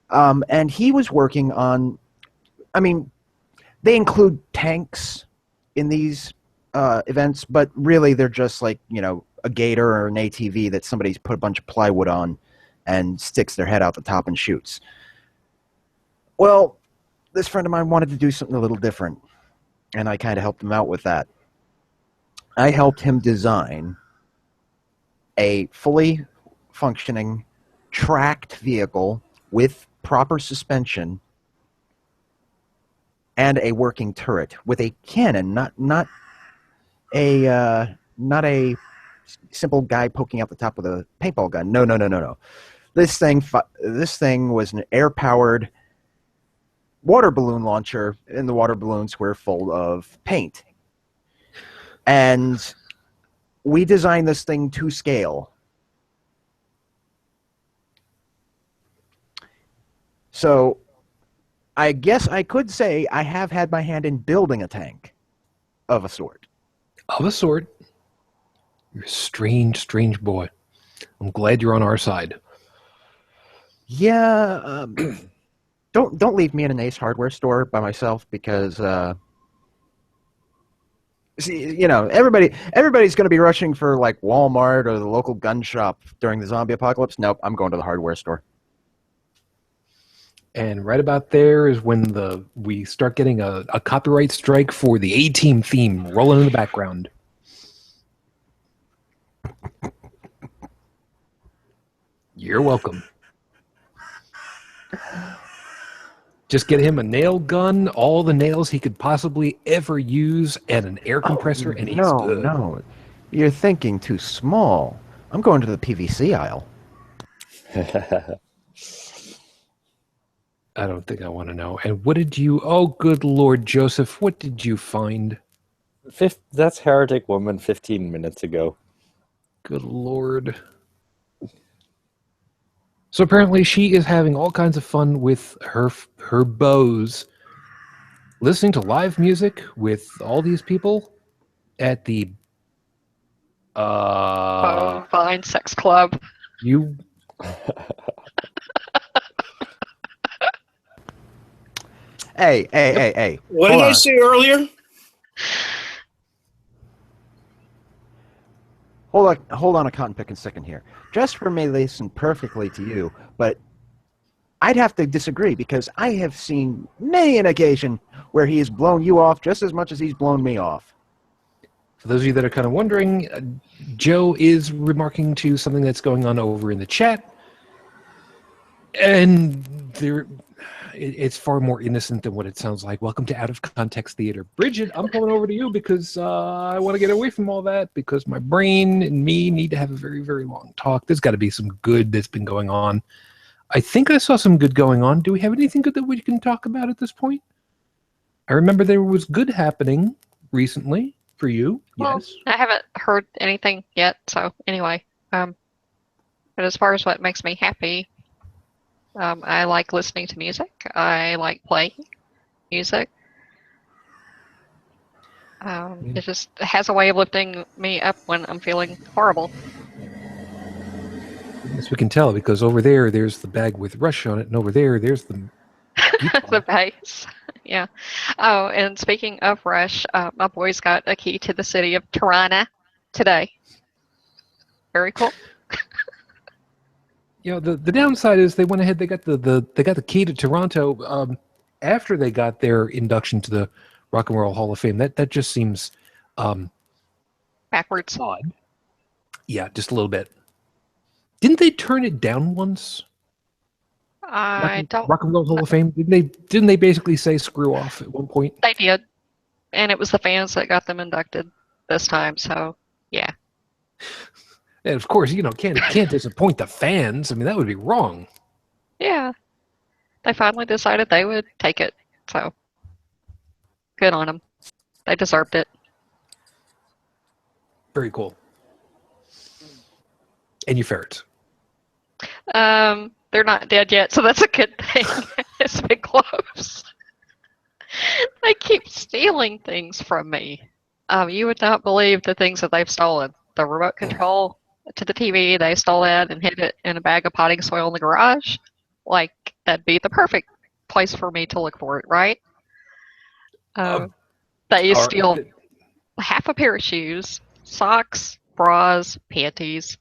And he was working on, I mean, they include tanks in these events, but really they're just like, you know, a gator or an ATV that somebody's put a bunch of plywood on and sticks their head out the top and shoots. Well, this friend of mine wanted to do something a little different, and I kind of helped him out with that. I helped him design a fully functioning tracked vehicle with proper suspension and a working turret with a cannon, not a simple guy poking out the top with a paintball gun. No. This thing was an air-powered water balloon launcher, and the water balloons were full of paint. And we designed this thing to scale. So I guess I could say I have had my hand in building a tank of a sort. Of a sort. You're a strange, strange boy. I'm glad you're on our side. Yeah, don't leave me in an Ace Hardware store by myself, because see, you know, everybody's going to be rushing for like Walmart or the local gun shop during the zombie apocalypse. Nope, I'm going to the hardware store. And right about there is when we start getting a copyright strike for the A-Team theme rolling in the background. You're welcome. Just get him a nail gun, all the nails he could possibly ever use, and an air compressor, and he's good. No, you're thinking too small. I'm going to the PVC aisle. I don't think I want to know. And what did you... Oh, good Lord, Joseph, what did you find? That's Heretic Woman 15 minutes ago. Good Lord. So apparently she is having all kinds of fun with her beaux, listening to live music with all these people at the... Fine sex club. You... Hey. What did I say earlier? Hold on a cotton picking second here. Jasper may listen perfectly to you, but I'd have to disagree, because I have seen many an occasion where he has blown you off just as much as he's blown me off. For those of you that are kind of wondering, Joe is remarking to something that's going on over in the chat, and it's far more innocent than what it sounds like. Welcome to Out of Context Theater. Brigid, I'm coming over to you because I want to get away from all that, because my brain and me need to have a very, very long talk. There's got to be some good that's been going on. I think I saw some good going on. Do we have anything good that we can talk about at this point? I remember there was good happening recently. for you. Well, Yes. I haven't heard anything yet, so anyway. But as far as what makes me happy, I like listening to music. I like playing music. It just has a way of lifting me up when I'm feeling horrible. Yes, we can tell because over there's the bag with Rush on it, and over there's the guitar. The bass. Yeah. Oh, and speaking of Rush, my boys got a key to the city of Tirana today. Very cool. You know, the downside is they went ahead. They got the key to Toronto after they got their induction to the Rock and Roll Hall of Fame. That just seems Backwards. odd. Yeah, just a little bit. Didn't they turn it down once? I don't. Rock and Roll Hall of Fame. Didn't they basically say screw off at one point? They did, and it was the fans that got them inducted this time. So yeah. And of course, you know, can't disappoint the fans. I mean, that would be wrong. Yeah. They finally decided they would take it. So good on them. They deserved it. Very cool. And your ferrets. They're not dead yet, so that's a good thing. It's been close. They keep stealing things from me. You would not believe the things that they've stolen. The remote control to the TV, they stole that and hid it in a bag of potting soil in the garage. Like, that'd be the perfect place for me to look for it, right? They steal half a pair of shoes, socks, bras, panties.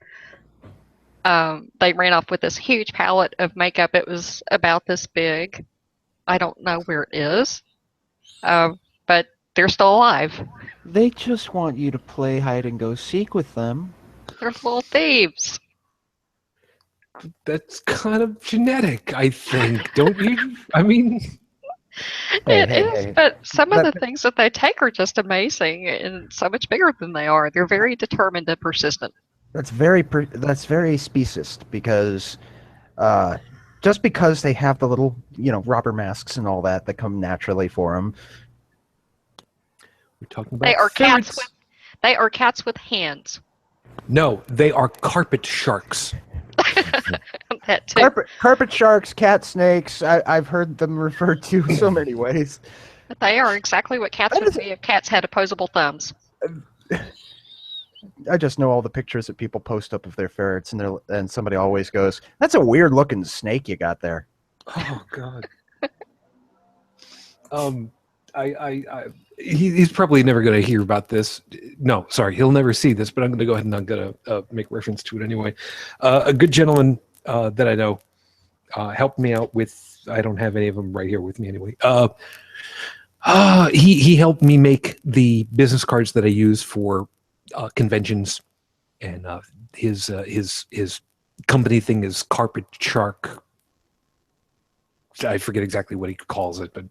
They ran off with this huge pallet of makeup. It was about this big. I don't know where it is, but they're still alive. They just want you to play hide and go seek with them. They're little thieves. That's kind of genetic, I think. Don't you? I mean, It is, but some of the That- things that they take are just amazing and so much bigger than they are. They're very determined and persistent. That's very speciesist because just because they have the little rubber masks and all that come naturally for them. we're talking about They are ferrets. cats with hands. No, they are carpet sharks. That too. Carpet sharks, cat snakes. I've heard them referred to so many ways. They are exactly what cats would be if cats had opposable thumbs. I just know all the pictures that people post up of their ferrets, and somebody always goes, "That's a weird looking snake you got there." Oh God. He's probably never going to hear about this. No, sorry, he'll never see this. But I'm going to go ahead and I'm going to make reference to it anyway. A good gentleman that I know helped me out with. I don't have any of them right here with me anyway. He helped me make the business cards that I use for conventions, and his company thing is Carpet Shark. I forget exactly what he calls it, but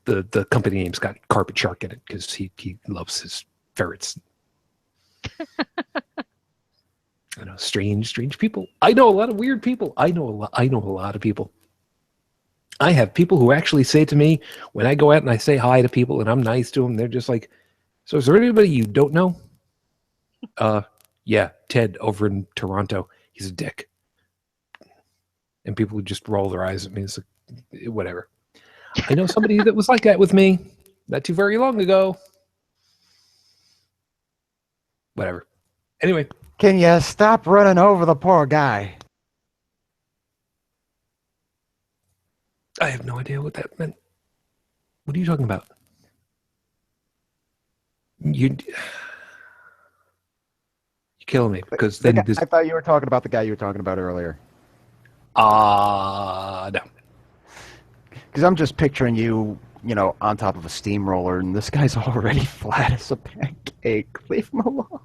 the company name's got Carpet Shark in it because he loves his ferrets. I know, strange people. I know a lot of weird people. I know a lot of people. I have people who actually say to me when I go out and I say hi to people and I'm nice to them, they're just like, "So is there anybody you don't know?" Yeah, Ted over in Toronto. He's a dick. And people would just roll their eyes at me. It's like, whatever. I know somebody that was like that with me not too very long ago. Whatever. Anyway. Can you stop running over the poor guy? I have no idea what that meant. What are you talking about? You're killing me because then this. I thought you were talking about the guy you were talking about earlier. No. Because I'm just picturing you, on top of a steamroller, and this guy's already flat as a pancake. Leave him alone.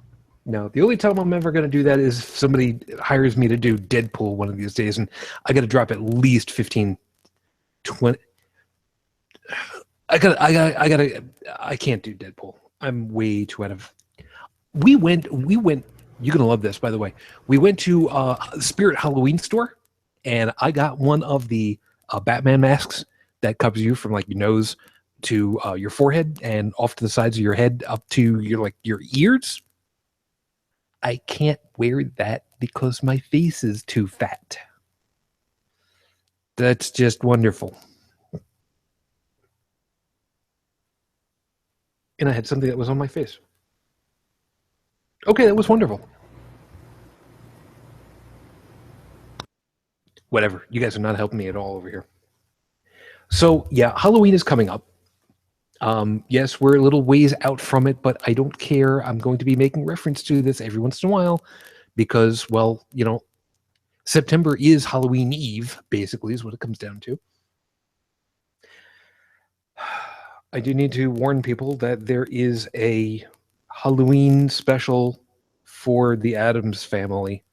No, the only time I'm ever going to do that is if somebody hires me to do Deadpool one of these days, and I got to drop at least 15, 20. I can't do Deadpool. I'm way too out of. We went. You're going to love this, by the way. We went to Spirit Halloween store, and I got one of the Batman masks that covers you from like your nose to your forehead and off to the sides of your head up to your ears. I can't wear that because my face is too fat. That's just wonderful. And I had something that was on my face. Okay, that was wonderful. Whatever. You guys are not helping me at all over here. So, yeah, Halloween is coming up. Yes, we're a little ways out from it, but I don't care. I'm going to be making reference to this every once in a while because, well, September is Halloween Eve, basically, is what it comes down to. I do need to warn people that there is a Halloween special for the Addams Family.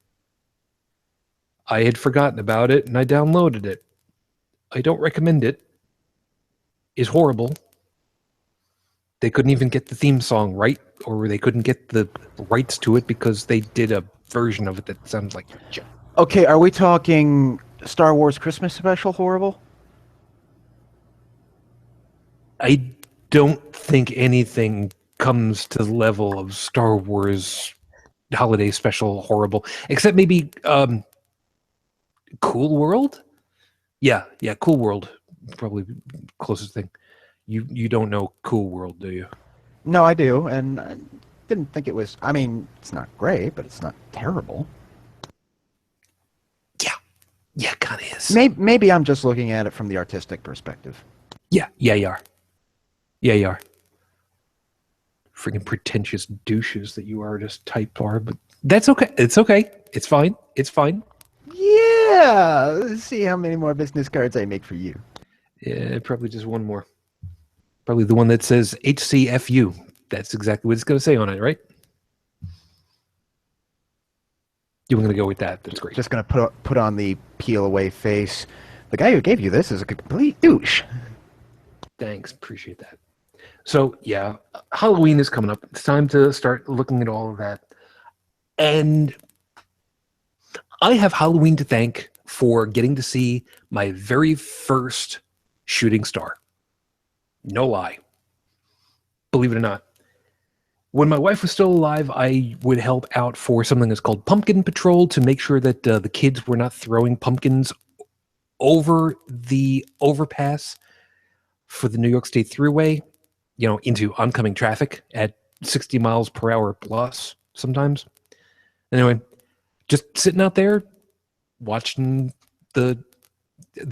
I had forgotten about it, and I downloaded it. I don't recommend it. It's horrible. They couldn't even get the theme song right, or they couldn't get the rights to it because they did a version of it that sounds like shit. Okay, are we talking Star Wars Christmas special horrible? I don't think anything comes to the level of Star Wars holiday special horrible, except maybe Cool World. Yeah, Cool World, probably closest thing. You don't know Cool World, do you? No, I do, and I didn't think it was. I mean, it's not great, but it's not terrible. Yeah, kind of is. Maybe I'm just looking at it from the artistic perspective. Yeah, you are. Yeah, you are. Freaking pretentious douches that you artist type are, but that's okay. It's okay. It's fine. It's fine. Yeah, let's see how many more business cards I make for you. Yeah, probably just one more. Probably the one that says HCFU. That's exactly what it's going to say on it, right? You were going to go with that. That's great. Just going to put on the peel away face. The guy who gave you this is a complete douche. Thanks. Appreciate that. So, yeah, Halloween is coming up. It's time to start looking at all of that. And I have Halloween to thank for getting to see my very first shooting star. No lie. Believe it or not. When my wife was still alive, I would help out for something that's called Pumpkin Patrol to make sure that the kids were not throwing pumpkins over the overpass for the New York State Thruway, into oncoming traffic at 60 miles per hour plus sometimes. Anyway, just sitting out there watching the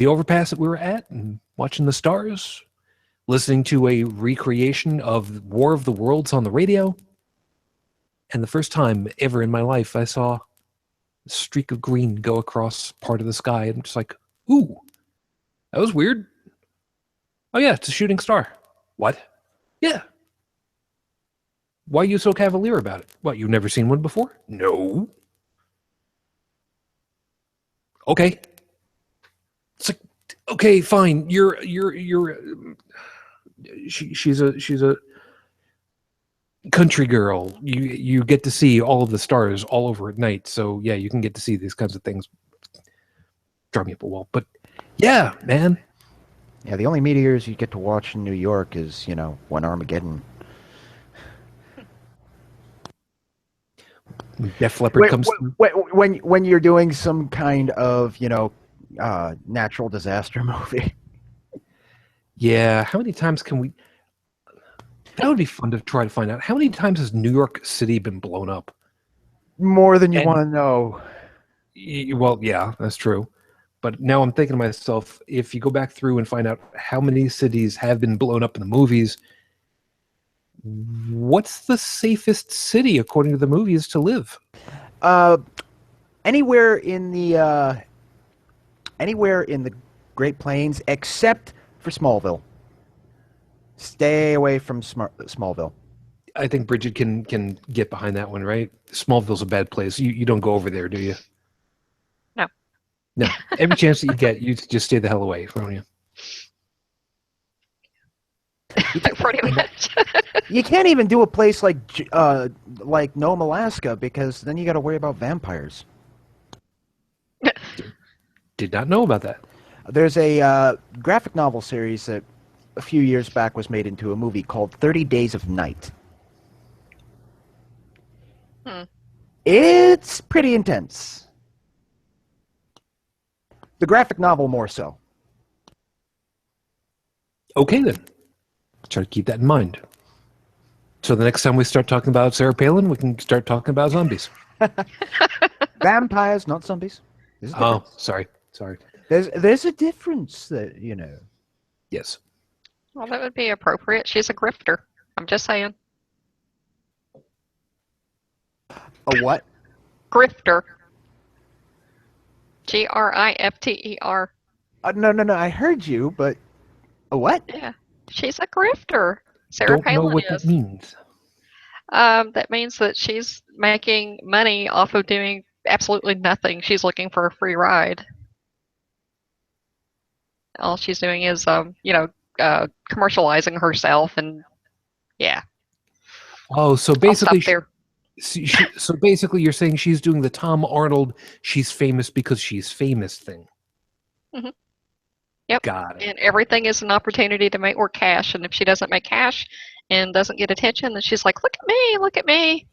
overpass that we were at and watching the stars, listening to a recreation of War of the Worlds on the radio. And the first time ever in my life I saw a streak of green go across part of the sky. And I'm just like, ooh, that was weird. Oh yeah, it's a shooting star. What? Yeah. Why are you so cavalier about it? What, you've never seen one before? No. Okay. It's like, okay, fine. She's a country girl. You get to see all of the stars all over at night. So yeah, you can get to see these kinds of things. Drive me up a wall. But yeah, man. Yeah, the only meteors you get to watch in New York is, one Armageddon. Def Leppard comes through. When you're doing some kind of, natural disaster movie. Yeah, how many times can we... That would be fun to try to find out. How many times has New York City been blown up? More than you want to know. Well, yeah, that's true. But now I'm thinking to myself, if you go back through and find out how many cities have been blown up in the movies, what's the safest city, according to the movies, to live? Anywhere in the Great Plains, except for Smallville. Stay away from Smallville. I think Brigid can get behind that one, right? Smallville's a bad place. You don't go over there, do you? No. Every chance that you get, you just stay the hell away from you. Pretty much. You can't even do a place like Nome, Alaska, because then you got to worry about vampires. Did not know about that. There's a graphic novel series that a few years back was made into a movie called 30 Days of Night. It's pretty intense. The graphic novel more so. Okay, then. Try to keep that in mind. So the next time we start talking about Sarah Palin, we can start talking about zombies. Vampires, not zombies. There's a Oh, difference. sorry. There's a difference that, you know. Yes. Well, that would be appropriate. She's a grifter. I'm just saying. A what? Grifter. Grifter. No. I heard you, but a what? Yeah. She's a grifter. Sarah Don't know Palin what is. that means. That means that she's making money off of doing absolutely nothing. She's looking for a free ride. All she's doing is, commercializing herself, and yeah. Oh, so I'll basically, stop there. so basically, you're saying she's doing the Tom Arnold "she's famous because she's famous" thing. Mhm. Yep. Got it. And everything is an opportunity to make more cash. And if she doesn't make cash and doesn't get attention, then she's like, look at me.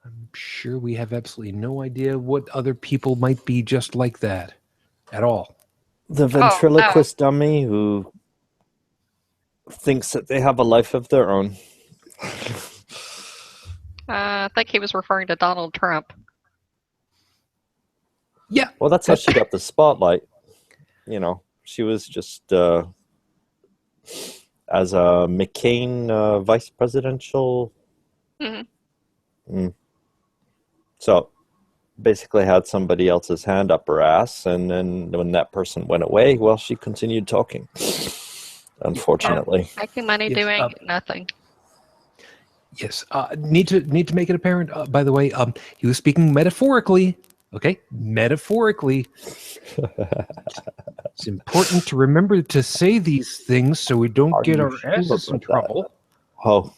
I'm sure we have absolutely no idea what other people might be just like that at all. The ventriloquist dummy who thinks that they have a life of their own. I think he was referring to Donald Trump. Yeah. Well, that's how she got the spotlight. You know, she was just as a McCain vice presidential. So basically had somebody else's hand up her ass, and then when that person went away, well, she continued talking. Unfortunately. Making money doing nothing. Yes. Need to make it apparent. By the way, he was speaking metaphorically. Okay, metaphorically. It's important to remember to say these things so we don't get our asses in trouble. Oh.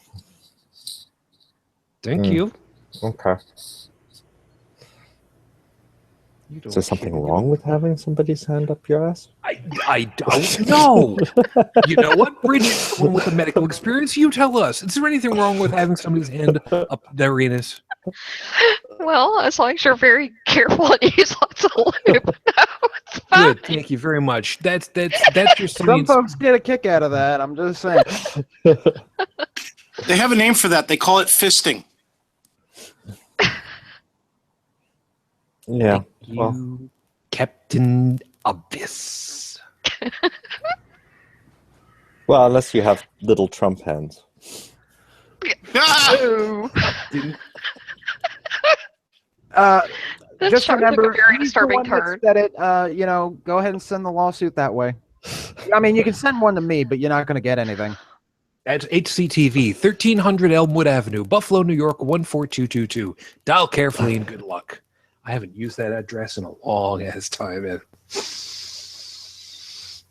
Thank you. Okay. Is there something wrong with having somebody's hand up your ass? I don't know. You know what, Brigid, one with the medical experience, you tell us. Is there anything wrong with having somebody's hand up their anus? Well, as long as you're very careful and use lots of lube. No, it's fine. Good, thank you very much. That's your Some science. folks get a kick out of that. I'm just saying. They have a name for that. They call it fisting. Yeah. You, Captain Obvious. Well, unless you have little Trump hands. Ooh. This Just show took remember, a very he's the disturbing one that turn. said it. Go ahead and send the lawsuit that way. I mean, you can send one to me, but you're not going to get anything. That's HCTV, 1300 Elmwood Avenue, Buffalo, New York, 14222. Dial carefully and good luck. I haven't used that address in a long ass time. And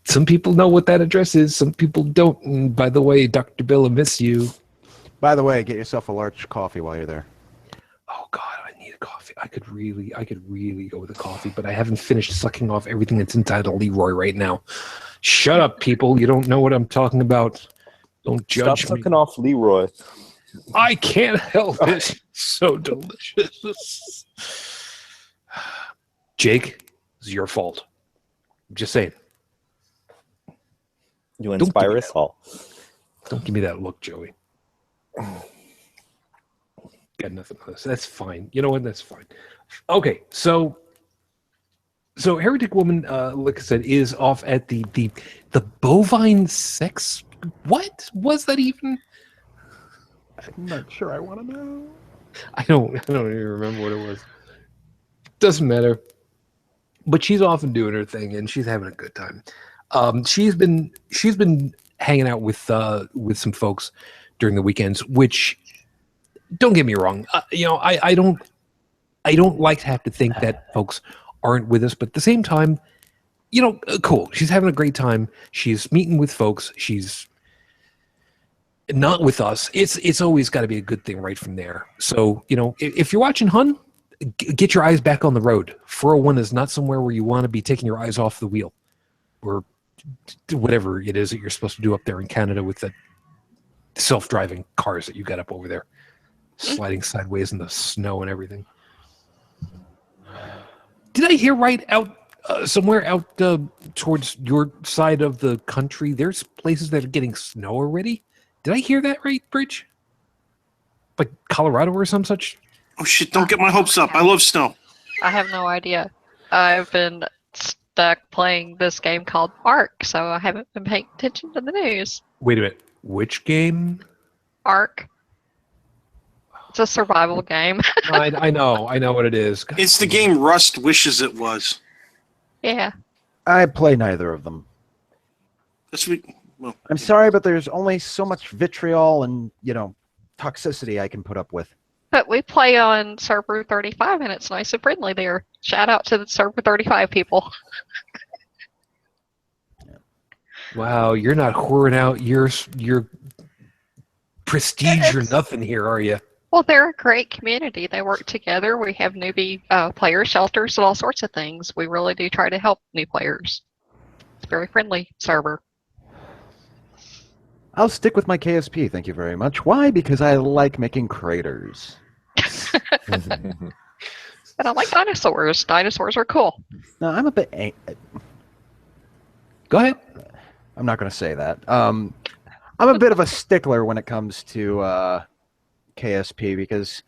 some people know what that address is. Some people don't. And by the way, Dr. Bill, I miss you. By the way, get yourself a large coffee while you're there. Oh God, I need a coffee. I could really go with a coffee, but I haven't finished sucking off everything that's inside of Leroy right now. Shut up, people. You don't know what I'm talking about. Don't judge Stop me. sucking off Leroy. I can't help it. It's so delicious. Jake, it's your fault. I'm just saying. You inspire us all. Don't give me that look, Joey. Got nothing on this. That's fine. You know what? That's fine. Okay, so Heretic Woman, like I said, is off at the bovine sex. What was that even? I'm not sure I want to know. I don't even remember what it was. Doesn't matter. But she's off and doing her thing, and she's having a good time. She's been hanging out with some folks during the weekends, which, don't get me wrong, I don't like to have to think that folks aren't with us, but at the same time, cool. She's having a great time. She's meeting with folks. She's not with us. It's always got to be a good thing right from there. So, if you're watching Hun, get your eyes back on the road. 401 is not somewhere where you want to be taking your eyes off the wheel. We're whatever it is that you're supposed to do up there in Canada with the self-driving cars that you got up over there, sliding sideways in the snow and everything. Did I hear right out somewhere out towards your side of the country? There's places that are getting snow already. Did I hear that right, Bridge? Like Colorado or some such? Oh shit! Don't get my hopes up. I love snow. I have no idea. I've been stuck playing this game called Ark, so I haven't been paying attention to the news. Wait a minute. Which game? Ark. It's a survival game. I know what it is. It's the game Rust wishes it was. Yeah. I play neither of them. Well, I'm sorry, but there's only so much vitriol and, toxicity I can put up with. But we play on server 35 and it's nice and friendly there. Shout out to the server 35 people. Wow, you're not whoring out your prestige or nothing here, are you? Well, they're a great community. They work together. We have newbie player shelters and all sorts of things. We really do try to help new players. It's a very friendly server. I'll stick with my KSP, thank you very much. Why? Because I like making craters. And I like dinosaurs. Dinosaurs are cool. No, I'm a bit... Go ahead. I'm not going to say that. I'm a bit of a stickler when it comes to KSP because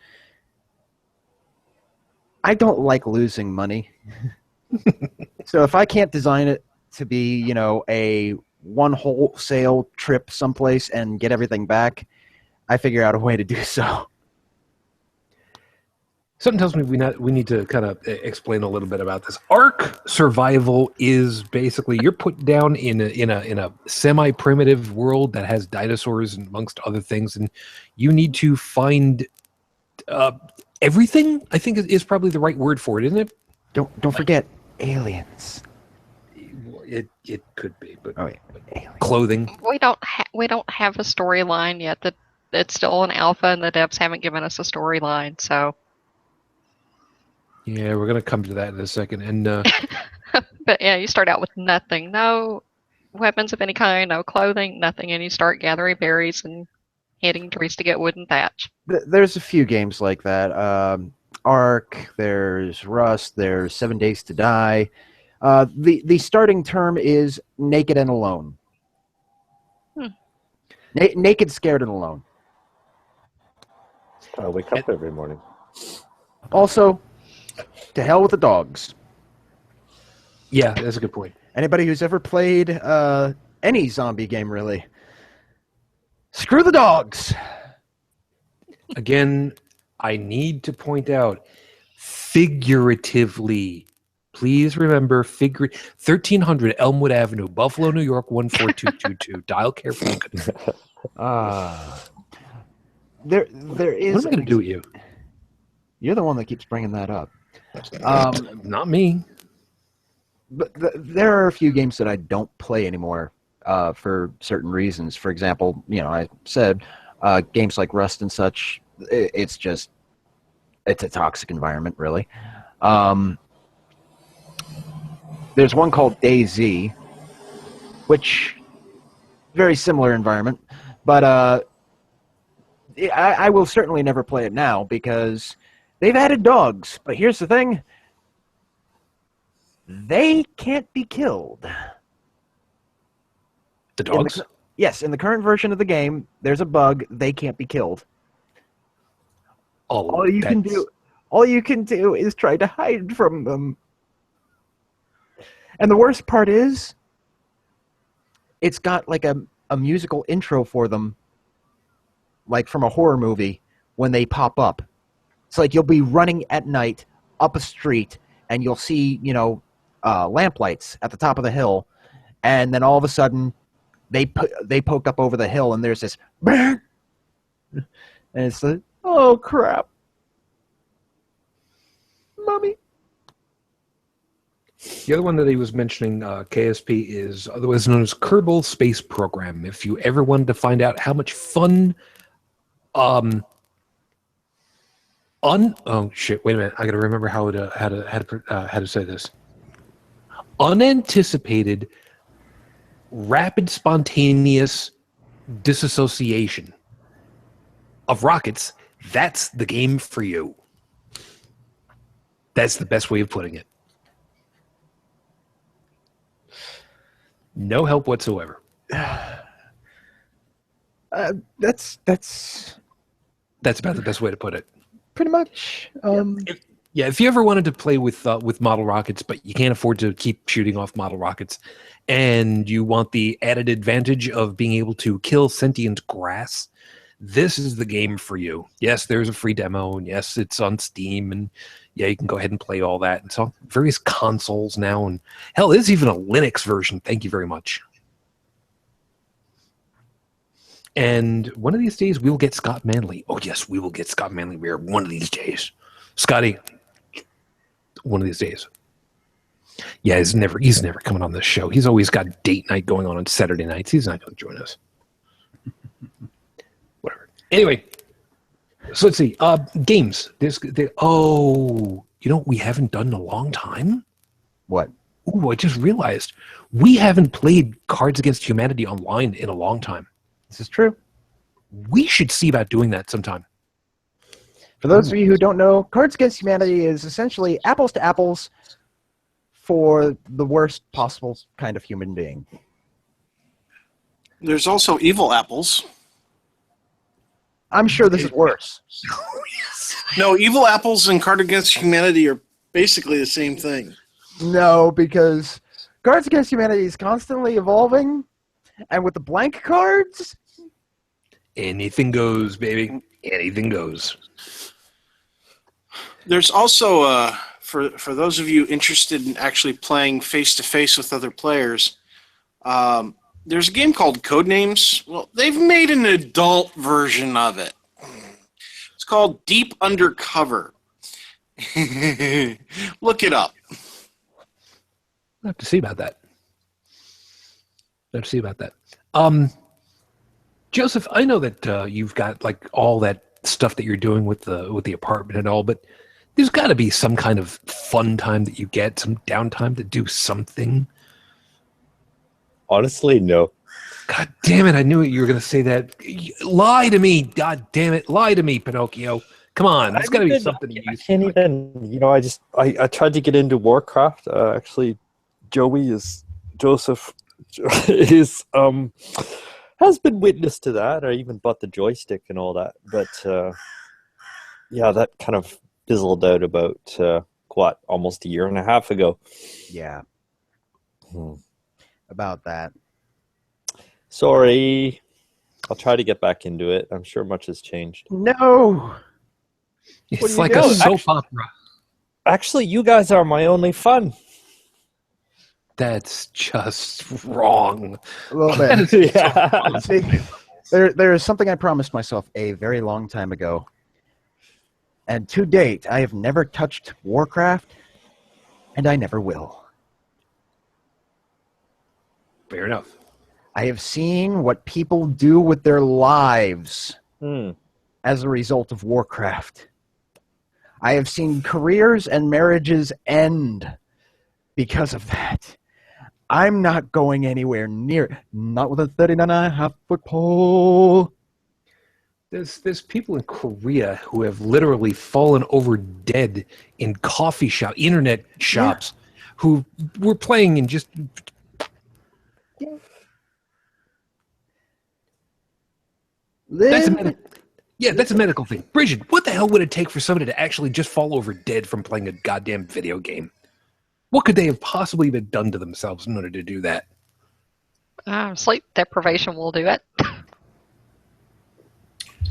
I don't like losing money. So if I can't design it to be, a one wholesale trip someplace and get everything back, I figure out a way to do so. Something tells me we need to kind of explain a little bit about this. Ark survival is basically you're put down in a semi-primitive world that has dinosaurs and amongst other things, and you need to find everything. I think is probably the right word for it, isn't it? Don't forget aliens. It could be, but Aliens. clothing. We don't have a storyline yet. That it's still an alpha, and the devs haven't given us a storyline. So. Yeah, we're gonna come to that in a second. And But yeah, you start out with nothing, no weapons of any kind, no clothing, nothing, and you start gathering berries and hitting trees to get wood and thatch. There's a few games like that. Ark, there's Rust, there's 7 Days to Die. The starting term is naked and alone. Naked, scared, and alone. I wake up every morning. Also, to hell with the dogs. yeah, that's a good point. Anybody who's ever played any zombie game, really, screw the dogs. Again, I need to point out figuratively. Please remember 1300 Elmwood Avenue, Buffalo, New York 14222. Dial carefully. There is. What am I going to do with you? You're the one that keeps bringing that up. Not me. But there are a few games that I don't play anymore for certain reasons. For example, I said games like Rust and such. It's a toxic environment, really. There's one called DayZ, which very similar environment, but I will certainly never play it now because they've added dogs. But here's the thing. They can't be killed. The dogs? Yes, in the current version of the game, there's a bug. They can't be killed. All you can do is try to hide from them. And the worst part is, it's got like a musical intro for them, like from a horror movie, when they pop up. It's like you'll be running at night up a street, and you'll see, lamplights at the top of the hill, and then all of a sudden, they poke up over the hill, and there's this bang, and it's like, oh crap, mommy. The other one that he was mentioning, KSP, is otherwise known as Kerbal Space Program. If you ever wanted to find out how much fun, oh shit! Wait a minute, I got to remember how to say this. Unanticipated rapid, spontaneous disassociation of rockets, that's the game for you. That's the best way of putting it. No help whatsoever. That's That's about the best way to put it. pretty much. If you ever wanted to play with model rockets, but you can't afford to keep shooting off model rockets, and you want the added advantage of being able to kill sentient grass, this is the game for you. Yes, there's a free demo, and yes, it's on Steam, and yeah, you can go ahead and play all that. It's on various consoles now, and hell, there's even a Linux version. Thank you very much. And one of these days, we'll get Scott Manley. Oh, yes, we will get Scott Manley Weir one of these days. Scotty, one of these days. Yeah, he's never coming on this show. He's always got date night going on Saturday nights. He's not going to join us. Whatever. Anyway, so let's see. Games. We haven't done in a long time? What? Ooh, I just realized. We haven't played Cards Against Humanity online in a long time. This is true. We should see about doing that sometime. For those of you who don't know, Cards Against Humanity is essentially apples to apples for the worst possible kind of human being. There's also evil apples. I'm sure this is worse. No, evil apples and Card Against Humanity are basically the same thing. No, because Cards Against Humanity is constantly evolving, and with the blank cards, anything goes, baby. Anything goes. There's also, for those of you interested in actually playing face-to-face with other players, there's a game called Codenames. Well, they've made an adult version of it. It's called Deep Undercover. Look it up. I'll have to see about that. Joseph, I know that you've got like all that stuff that you're doing with the apartment and all, but there's got to be some kind of fun time that you get, some downtime to do something. Honestly, no. God damn it! I knew you were going to say that. Lie to me! God damn it! Lie to me, Pinocchio! Come on, there's got to be something. I can't even. I tried to get into Warcraft. Actually, Joseph is has been witness to that. I even bought the joystick and all that, but that kind of fizzled out about almost a year and a half ago. Yeah. About that. Sorry. I'll try to get back into it. I'm sure much has changed. No. It's like a soap opera. Actually, you guys are my only fun. That's just wrong. A little bit. Yeah. See, there is something I promised myself a very long time ago. And to date, I have never touched Warcraft, and I never will. Fair enough. I have seen what people do with their lives as a result of Warcraft. I have seen careers and marriages end because of that. I'm not going anywhere near, not with a 39.5-foot pole. There's people in Korea who have literally fallen over dead in internet shops, who were playing and just... That's a medical thing. Brigid, what the hell would it take for somebody to actually just fall over dead from playing a goddamn video game? What could they have possibly been done to themselves in order to do that? Sleep deprivation will do it.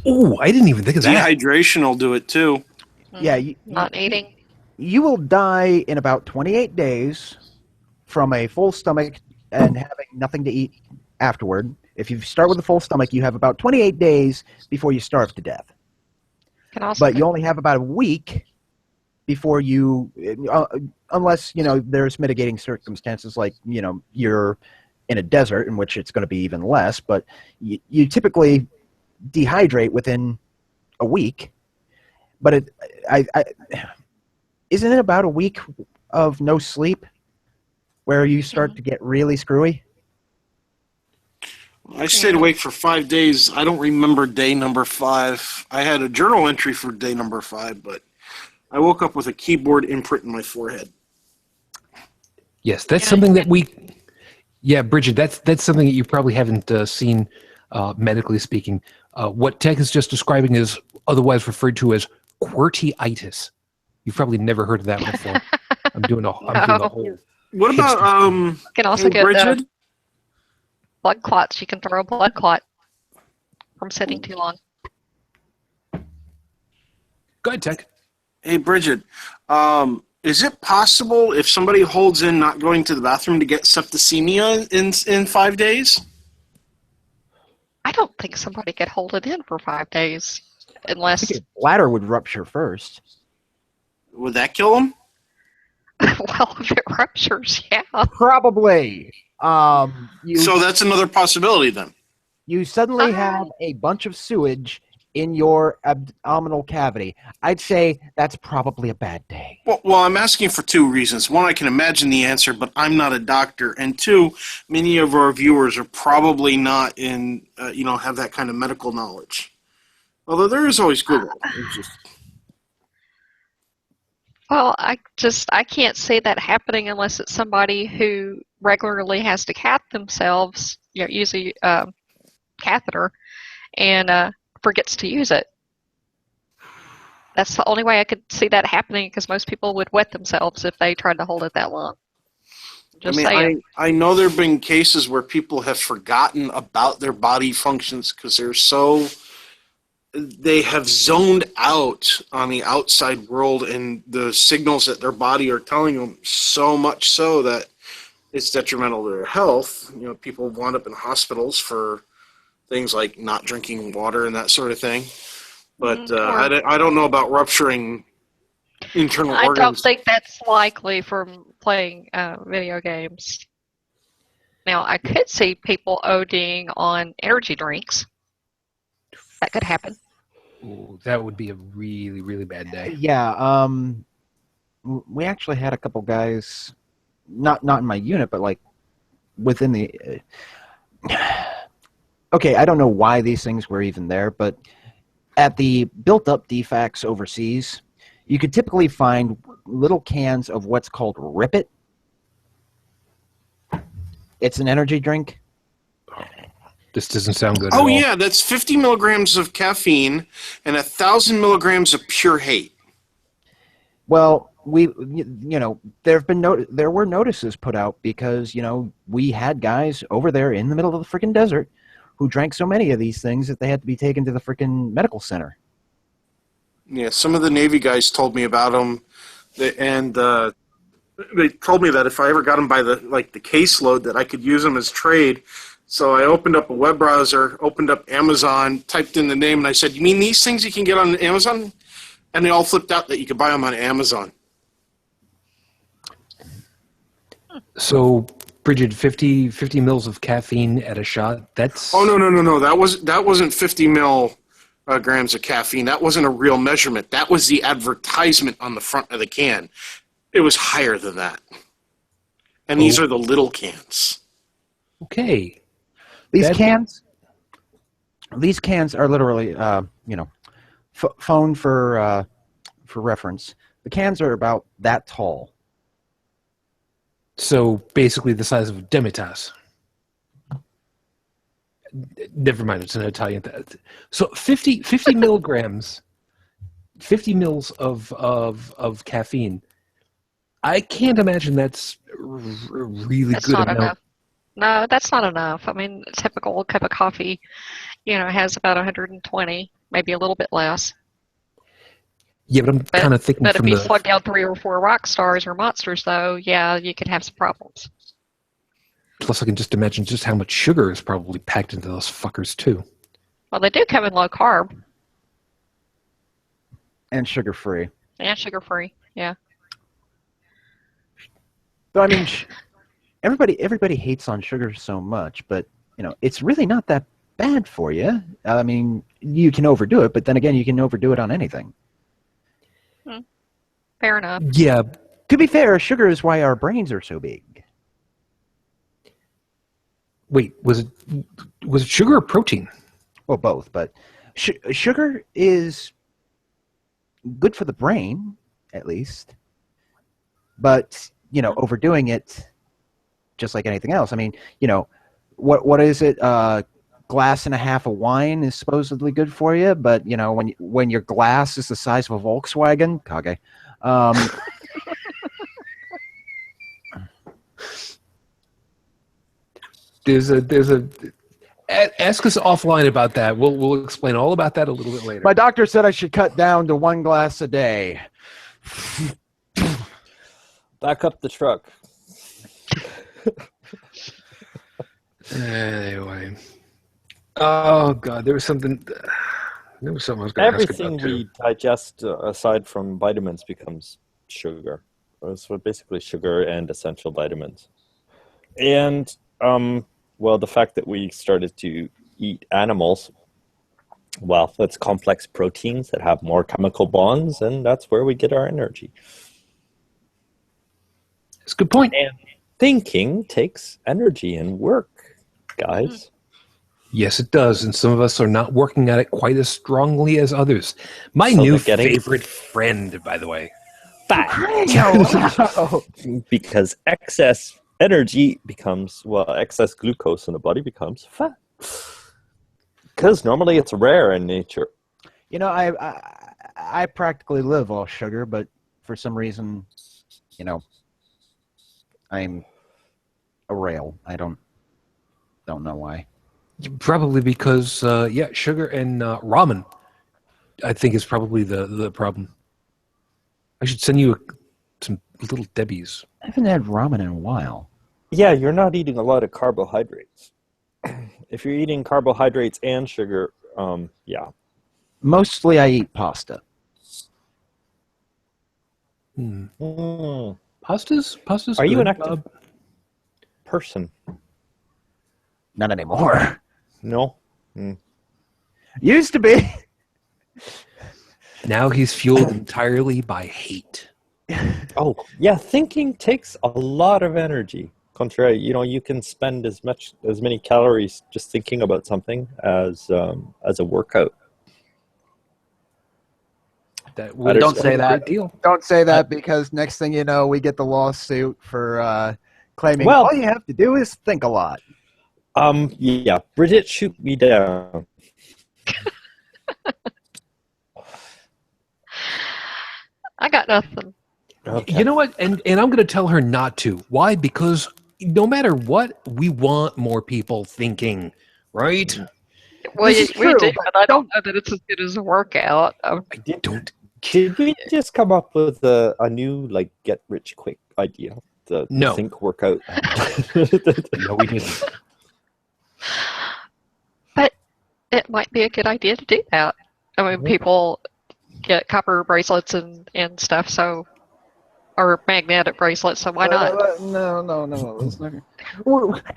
Oh, I didn't even think of that. Dehydration will do it too. Yeah. Not eating. You will die in about 28 days from a full stomach and having nothing to eat afterward. If you start with a full stomach, you have about 28 days before you starve to death. But you only have about a week before you, unless, there's mitigating circumstances like, you're in a desert in which it's going to be even less, but you typically dehydrate within a week. But isn't it about a week of no sleep where you start to get really screwy? I stayed awake for 5 days. I don't remember day number 5. I had a journal entry for day number 5, but I woke up with a keyboard imprint in my forehead. Yes, that's something that we. Yeah, Brigid, that's something that you probably haven't seen, medically speaking. What Tech is just describing is otherwise referred to as QWERTyitis. You've probably never heard of that before. I'm doing a whole. What about You can also hey, get Brigid? blood clots. You can throw a blood clot from sitting too long. Go ahead, Tech. Hey, Brigid. Is it possible if somebody holds in not going to the bathroom to get septicemia in 5 days? I don't think somebody could hold it in for 5 days unless. I think your bladder would rupture first. Would that kill them? Well, if it ruptures, yeah. Probably. So that's another possibility then. You suddenly have a bunch of sewage in your abdominal cavity. I'd say that's probably a bad day. Well, I'm asking for 2 reasons. One, I can imagine the answer, but I'm not a doctor. And 2, many of our viewers are probably not in, have that kind of medical knowledge. Although there is always Google. Well, I can't see that happening unless it's somebody who regularly has to cath themselves, use a catheter, and forgets to use it. That's the only way I could see that happening, because most people would wet themselves if they tried to hold it that long. I know there have been cases where people have forgotten about their body functions because they have zoned out on the outside world and the signals that their body are telling them, so much so that it's detrimental to their health. People wind up in hospitals for things like not drinking water and that sort of thing. But I don't know about rupturing internal organs. I don't think that's likely from playing video games. Now, I could see people ODing on energy drinks. That could happen. Ooh, that would be a really, really bad day. Yeah, we actually had a couple guys, not in my unit, but like within the. Okay, I don't know why these things were even there, but at the built-up defects overseas, you could typically find little cans of what's called Rip It. It's an energy drink. This doesn't sound good. Oh yeah, that's 50 milligrams of caffeine and 1,000 milligrams of pure hate. Well, there were notices put out because we had guys over there in the middle of the freaking desert who drank so many of these things that they had to be taken to the freaking medical center. Yeah, some of the Navy guys told me about them, and they told me that if I ever got them by the caseload, that I could use them as trade. So I opened up a web browser, opened up Amazon, typed in the name, and I said, "You mean these things you can get on Amazon?" And they all flipped out that you could buy them on Amazon. So, Brigid, 50 mils of caffeine at a shot. That's no. That wasn't 50 grams of caffeine. That wasn't a real measurement. That was the advertisement on the front of the can. It was higher than that. And these are the little cans. Okay. These cans are literally, phone for reference. The cans are about that tall. So basically the size of a demitasse. Never mind, it's an Italian. So 50 milligrams, 50 mils of caffeine. I can't imagine that's really That's good not amount. enough. No, that's not enough. I mean, a typical cup of coffee, has about 120, maybe a little bit less. Yeah, but I'm kind of thinking But from if you the. slug down 3 or 4 rock stars or monsters, though, yeah, you could have some problems. Plus, I can just imagine just how much sugar is probably packed into those fuckers too. Well, they do come in low carb And sugar-free. and sugar-free. Yeah. So, I mean, everybody hates on sugar so much, but, it's really not that bad for you. I mean, you can overdo it, but then again, you can overdo it on anything. Fair enough. Yeah, To be fair, sugar is why our brains are so big. Wait, was it sugar or protein? Well, both, but sugar is good for the brain, at least. But, overdoing it, just like anything else. I mean, what is it? Glass and a half of wine is supposedly good for you, but, when your glass is the size of a Volkswagen, kage, there's a ask us offline about that. We'll explain all about that a little bit later. my doctor said I should cut down to 1 glass a day. Back up the truck. Anyway. Oh God, there was something I was going to ask Everything about too. we digest, aside from vitamins, becomes sugar. So basically sugar and essential vitamins. And, the fact that we started to eat animals, well, that's complex proteins that have more chemical bonds, and that's where we get our energy. That's a good point. And thinking takes energy and work, guys. Yes, it does, and some of us are not working at it quite as strongly as others. My So new they're getting favorite friend, by the way. Fat. Because excess energy becomes, excess glucose in the body becomes fat. Because normally it's rare in nature. I practically live off sugar, but for some reason, I'm a rail. I don't know why. Probably because, sugar and ramen, I think, is probably the problem. I should send you some little Debbie's. I haven't had ramen in a while. Yeah, you're not eating a lot of carbohydrates. If you're eating carbohydrates and sugar, yeah. Mostly I eat pasta. Pasta's Are you good, an active person? Not anymore. No? Used to be. Now he's fueled entirely by hate. Oh, yeah, thinking takes a lot of energy. Contrary, you can spend as many calories just thinking about something as a workout. Don't say that. Deal. Don't say that because next thing you know, we get the lawsuit for claiming Well- all you have to do is think a lot. Yeah, Brigid, shoot me down. I got nothing. Okay. You know what? And I'm going to tell her not to. Why? Because no matter what, we want more people thinking, right? Well, This is we true, do, but but I don't know that it's as good as a workout. Don't. Did we just come up with a new get rich quick idea? The No. think workout. No, we didn't. But it might be a good idea to do that. I mean, people get copper bracelets and stuff, or magnetic bracelets, so why not? No. It's not.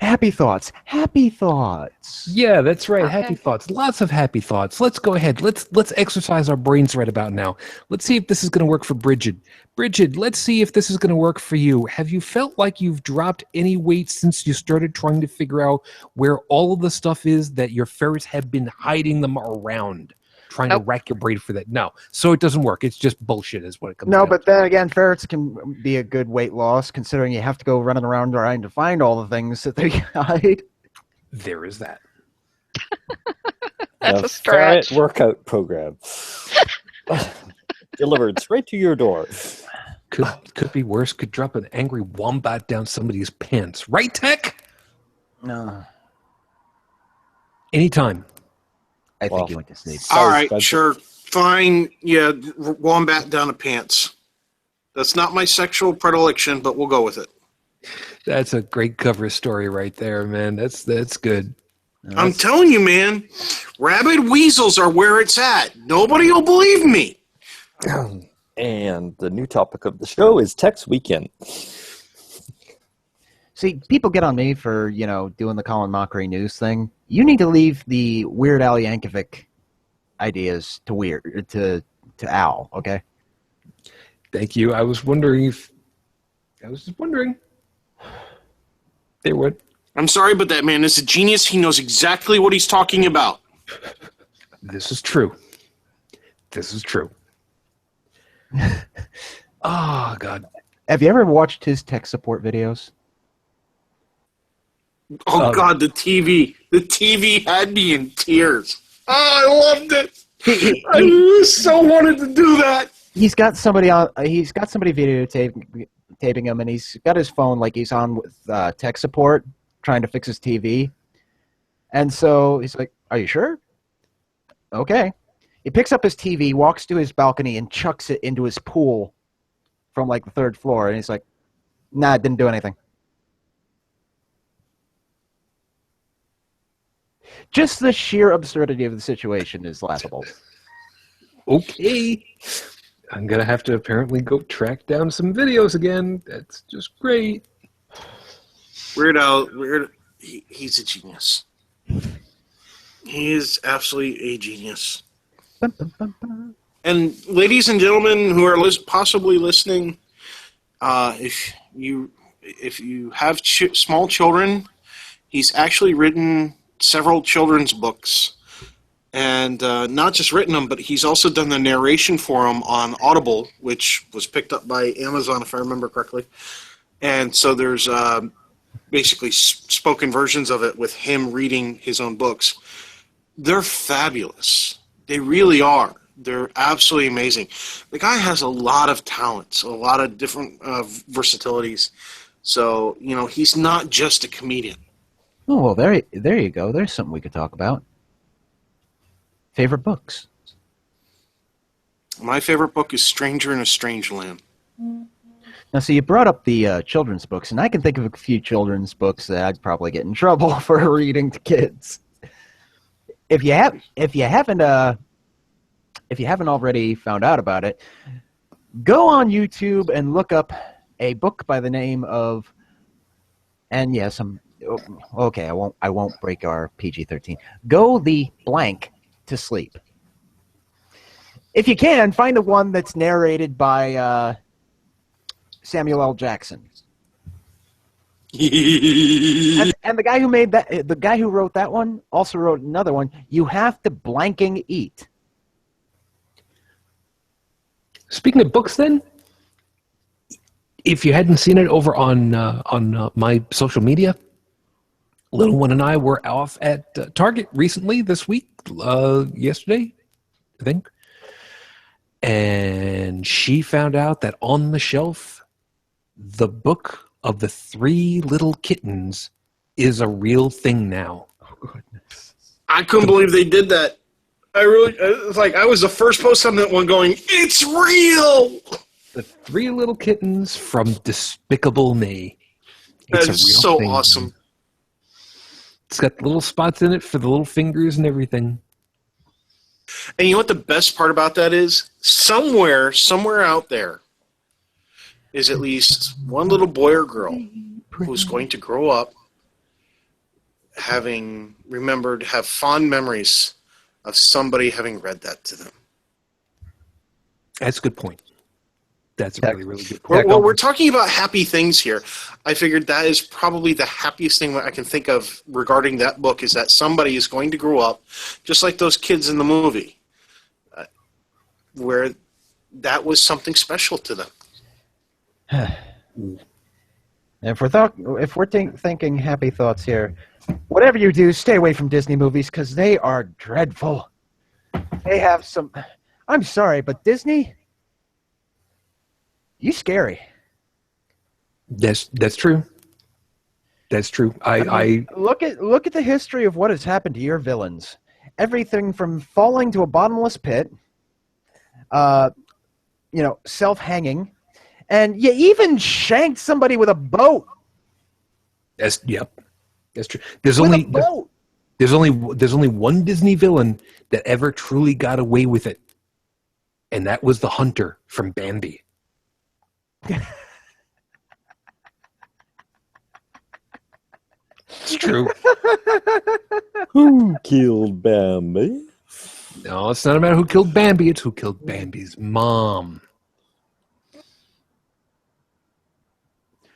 Happy thoughts. Happy thoughts. Yeah, that's right. Okay. Happy thoughts. Lots of happy thoughts. Let's go ahead. Let's exercise our brains right about now. Let's see if this is going to work for Brigid. Brigid, let's see if this is going to work for you. Have you felt like you've dropped any weight since you started trying to figure out where all of the stuff is that your ferrets have been hiding them around? Trying to Nope. rack your brain for that. No. So it doesn't work. It's just bullshit is what it comes No, down but to. then again, ferrets can be a good weight loss considering you have to go running around trying to find all the things that they hide. There is that. That's The a stretch. ferret workout program. Delivered straight to your door. Could be worse. Could drop an angry wombat down somebody's pants. Right, Tech? No. Anytime. I Well, think you went to sleep. So All right, expensive. sure, fine. Yeah, wombat down the pants. That's not my sexual predilection, but we'll go with it. That's a great cover story right there, man. That's good. I'm telling you, man, rabid weasels are where it's at. Nobody will believe me. And the new topic of the show is Tech's Weekend. See, people get on me for, doing the Colin Mockery news thing. You need to leave the Weird Al Yankovic ideas to Al, okay? Thank you. I was just wondering. There would. I'm sorry, but that man is a genius. He knows exactly what he's talking about. This is true. This is true. Oh, God. Have you ever watched his tech support videos? Oh, God, the TV. The TV had me in tears. Oh, I loved it. I so wanted to do that. He's got somebody on. He's got somebody videotaping him, and he's got his phone like he's on with tech support, trying to fix his TV. And so he's like, "Are you sure?" Okay. He picks up his TV, walks to his balcony, and chucks it into his pool from like the 3rd floor. And he's like, "Nah, it didn't do anything." Just the sheer absurdity of the situation is laughable. Okay. I'm going to have to apparently go track down some videos again. That's just great. Weird Al, he's a genius. He is absolutely a genius. Bum, bum, bum, bum. And ladies and gentlemen who are possibly listening, if you have small children, he's actually written several children's books, and not just written them, but he's also done the narration for them on Audible, which was picked up by Amazon, if I remember correctly. And so there's basically spoken versions of it with him reading his own books. They're fabulous. They really are. They're absolutely amazing. The guy has a lot of talents, a lot of different versatilities. So, he's not just a comedian. Oh, well, there you go. There's something we could talk about. Favorite books? My favorite book is Stranger in a Strange Land. Now, so you brought up the children's books, and I can think of a few children's books that I'd probably get in trouble for reading to kids. If you haven't already found out about it, go on YouTube and look up a book by the name of, and yes, okay, I won't break our PG-13. Go the blank to sleep. If you can, find the one that's narrated by Samuel L. Jackson. And the guy who made that, the guy who wrote that one, also wrote another one. You have to blanking eat. Speaking of books, then, if you hadn't seen it over on my social media, little one and I were off at Target recently this week, yesterday, I think, and she found out that on the shelf, the book of the 3 little kittens is a real thing now. Oh, goodness. I couldn't believe they did that. It's like I was the first post on that one going, it's real! The 3 little kittens from Despicable Me. It's That's so thing. awesome. It's got little spots in it for the little fingers and everything. And you know what the best part about that is? Somewhere out there is at least one little boy or girl who's going to grow up having have fond memories of somebody having read that to them. That's a good point. That's a really, really good point. Well, we're talking about happy things here. I figured that is probably the happiest thing I can think of regarding that book is that somebody is going to grow up just like those kids in the movie where that was something special to them. If we're thinking happy thoughts here, whatever you do, stay away from Disney movies because they are dreadful. They have some... I'm sorry, but Disney... You scary. That's true. That's true. I look at the history of what has happened to your villains. Everything from falling to a bottomless pit, self-hanging, and you even shanked somebody with a boat. That's true. There's only one Disney villain that ever truly got away with it, and that was the hunter from Bambi. It's true. Who killed Bambi? No, it's not about who killed Bambi. It's who killed Bambi's mom.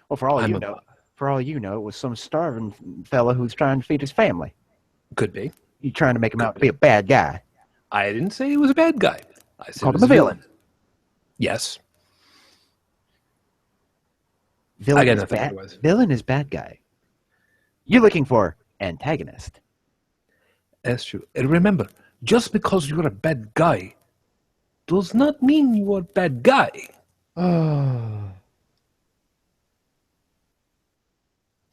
Well, for all you know, For all you know, it was some starving fella who's trying to feed his family. Could be. You're trying to make him out to be a bad guy. I didn't say he was a bad guy. I said Called he him was a villain. Yes. Villain I got is nothing bad. otherwise. Villain is bad guy. You're looking for antagonist. That's true. And remember, just because you're a bad guy does not mean you are a bad guy. Oh.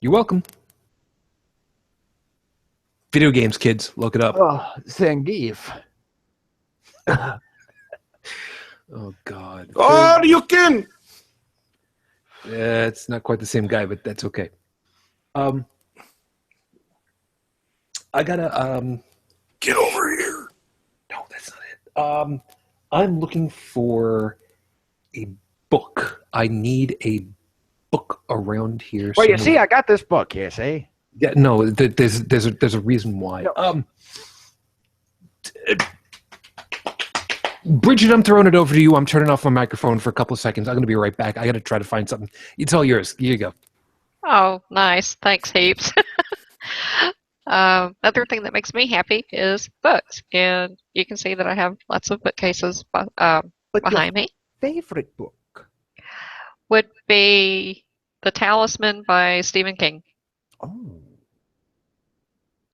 You're welcome. Video games, kids. Look it up. Oh, Zangief. Oh, God. Oh, you can. Yeah, it's not quite the same guy, but that's okay. I gotta Get over here. no, that's not it. I'm looking for a book. I need a book around here. Well, you somewhere. see, I got this book here, see? Yeah, no, there's a reason why. No. Brigid, I'm throwing it over to you. I'm turning off my microphone for a couple of seconds. I'm going to be right back. I got to try to find something. It's all yours. Here you go. Oh, nice. Thanks heaps. Other thing that makes me happy is books, and you can see that I have lots of bookcases But behind me. favorite book? Would be The Talisman by Stephen King. Oh.